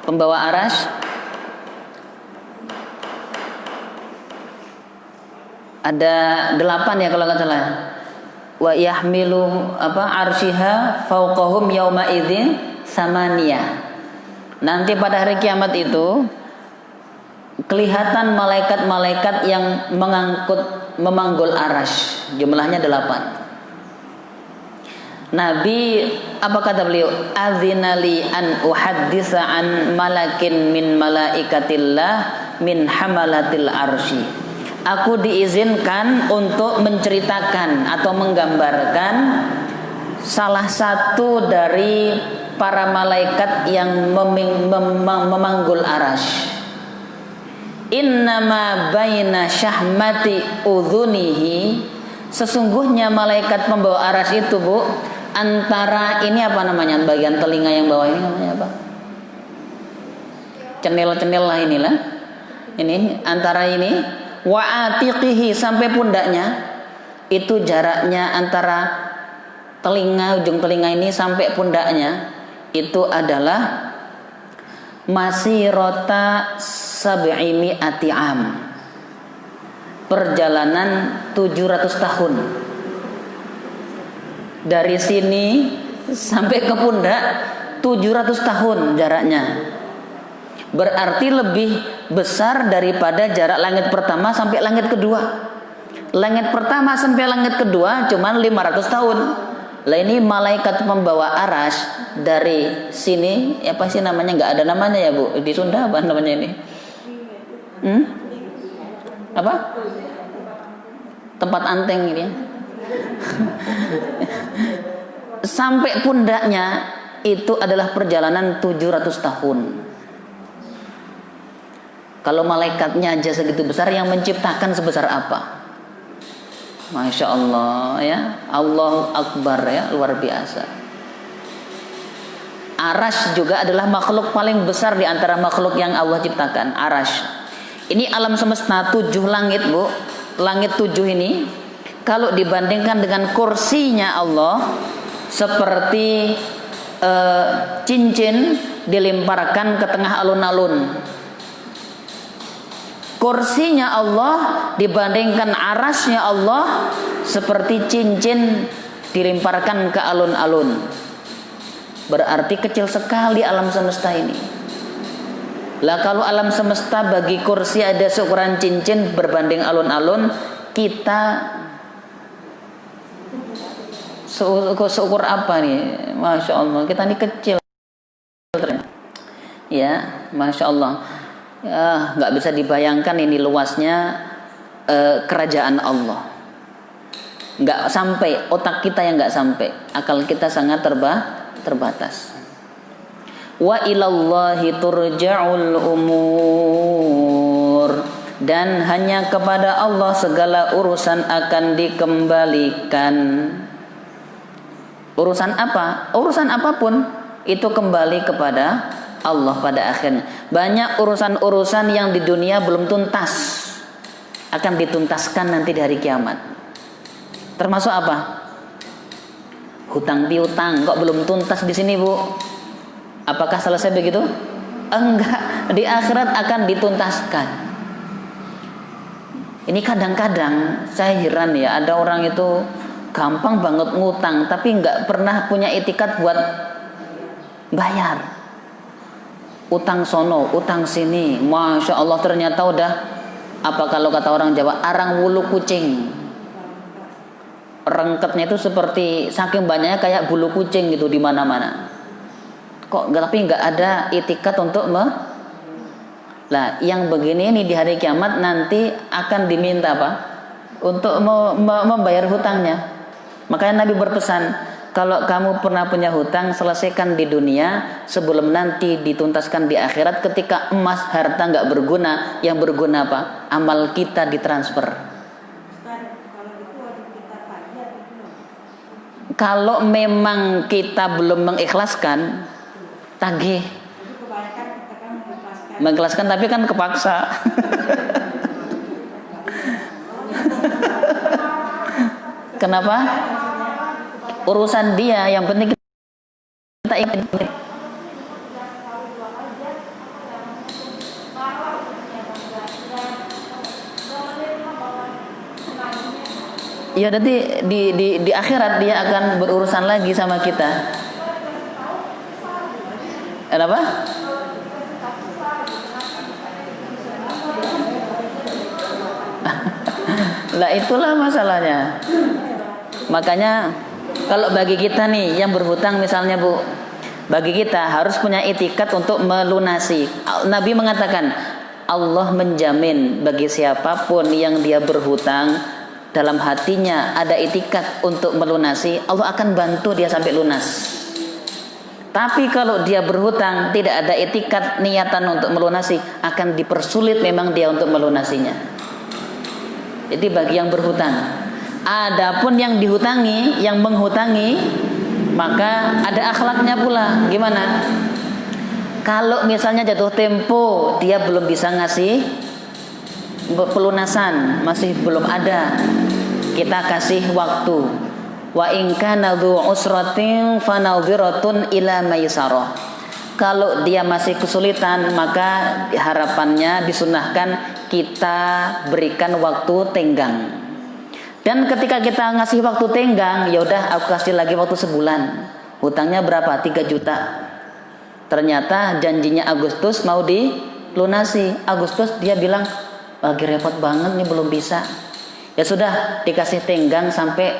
Pembawa arasy ada 8 ya kalau nggak salah. Wa yahmilu arsyiha fauqahum yauma idzin samaniyah. Nanti pada hari kiamat itu kelihatan malaikat-malaikat yang memanggul arasy. Jumlahnya 8. Nabi apa kata beliau? Azinali an uhaddisa an malakin min malaikatillah min hamalatil arsy. Aku diizinkan untuk menceritakan atau menggambarkan salah satu dari para malaikat yang memanggul arasy. Innama baina syahmati udhunihi, sesungguhnya malaikat pembawa arasy itu Bu, antara ini apa namanya, bagian telinga yang bawah ini namanya apa? Cenil-cenil lah inilah. Ini antara ini wa atiqihi sampai pundaknya, itu jaraknya antara telinga, ujung telinga ini sampai pundaknya itu adalah masirota sab'imi'ati am, perjalanan 700 tahun dari sini sampai ke pundak, 700 tahun jaraknya. Berarti lebih besar daripada jarak langit pertama sampai langit kedua. Langit pertama sampai langit kedua cuma 500 tahun. Lah ini malaikat pembawa arasy dari sini, apa sih namanya, nggak ada namanya ya Bu, di Sunda apa namanya ini? Apa? Tempat anteng ini ya. Sampai pundaknya itu adalah perjalanan 700 tahun. Kalau malaikatnya aja segitu besar, yang menciptakan sebesar apa? Masya Allah ya, Allahu Akbar ya, luar biasa. Arasy juga adalah makhluk paling besar di antara makhluk yang Allah ciptakan. Arasy ini alam semesta 7 langit Bu, langit 7 ini kalau dibandingkan dengan kursinya Allah seperti cincin dilemparkan ke tengah alun-alun. Kursinya Allah dibandingkan arasnya Allah seperti cincin dilemparkan ke alun-alun. Berarti kecil sekali alam semesta ini. Lah kalau alam semesta bagi kursi ada seukuran cincin berbanding alun-alun, kita seukur apa nih? Masya Allah, kita ini kecil. Ya, Masya Allah. Ya, nggak bisa dibayangkan ini luasnya kerajaan Allah. Nggak sampai, otak kita yang nggak sampai, akal kita sangat terbatas. Wa ilallahi turja'ul umur, dan hanya kepada Allah segala urusan akan dikembalikan. Urusan apa? Urusan apapun itu kembali kepada Allah pada akhirnya. Banyak urusan-urusan yang di dunia belum tuntas akan dituntaskan nanti di hari kiamat. Termasuk apa? Hutang piutang kok belum tuntas di sini Bu? Apakah selesai begitu? Enggak, di akhirat akan dituntaskan. Ini kadang-kadang saya heran ya, ada orang itu gampang banget ngutang tapi nggak pernah punya itikat buat bayar. Utang sono, utang sini, masya Allah ternyata udah apa kalau kata orang Jawa, arang bulu kucing. Rengketnya itu seperti saking banyaknya kayak bulu kucing gitu di mana-mana. Kok tapi nggak ada itikat untuk Lah, yang begini ini di hari kiamat nanti akan diminta apa? Untuk membayar hutangnya. Makanya Nabi berpesan, kalau kamu pernah punya hutang, selesaikan di dunia sebelum nanti dituntaskan di akhirat. Ketika emas harta nggak berguna, yang berguna apa? Amal kita ditransfer. Kalau memang kita belum mengikhlaskan, tagih. Mengikhlaskan tapi kan kepaksa. Kenapa? Urusan dia, yang penting kita ingat. Ya nanti di akhirat dia akan berurusan lagi sama kita. Kenapa? Lah itulah masalahnya. Makanya kalau bagi kita nih yang berhutang misalnya Bu, bagi kita harus punya itikat untuk melunasi. Nabi mengatakan Allah menjamin bagi siapapun yang dia berhutang, dalam hatinya ada itikat untuk melunasi, Allah akan bantu dia sampai lunas. Tapi kalau dia berhutang tidak ada itikat niatan untuk melunasi, akan dipersulit memang dia untuk melunasinya. Jadi bagi yang berhutang. Adapun yang dihutangi, yang menghutangi, maka ada akhlaknya pula. Gimana? Kalau misalnya jatuh tempo dia belum bisa ngasih pelunasan, masih belum ada, kita kasih waktu. Wa in kana dzu usratin fanadhiratun ila maisarah. Kalau dia masih kesulitan, maka harapannya disunahkan kita berikan waktu tenggang. Dan ketika kita ngasih waktu tenggang, ya udah aku kasih lagi waktu sebulan. Hutangnya berapa? 3 juta. Ternyata janjinya Agustus mau dilunasi. Agustus dia bilang lagi repot banget nih belum bisa. Ya sudah dikasih tenggang sampai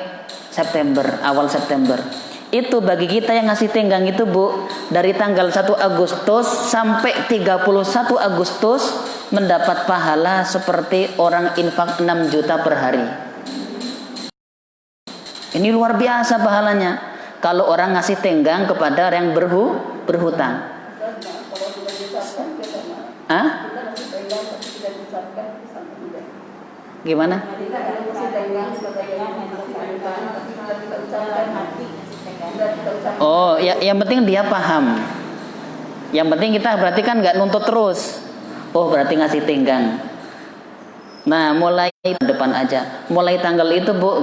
September, awal September. Itu bagi kita yang ngasih tenggang itu Bu, dari tanggal 1 Agustus sampai 31 Agustus mendapat pahala seperti orang infak 6 juta per hari. Ini luar biasa pahalanya kalau orang ngasih tenggang kepada yang berhutang. Hah? Gimana? Oh, ya, yang penting dia paham. Yang penting kita berarti kan nggak nuntut terus. Oh, berarti ngasih tenggang. Nah, mulai depan aja. Mulai tanggal itu Bu,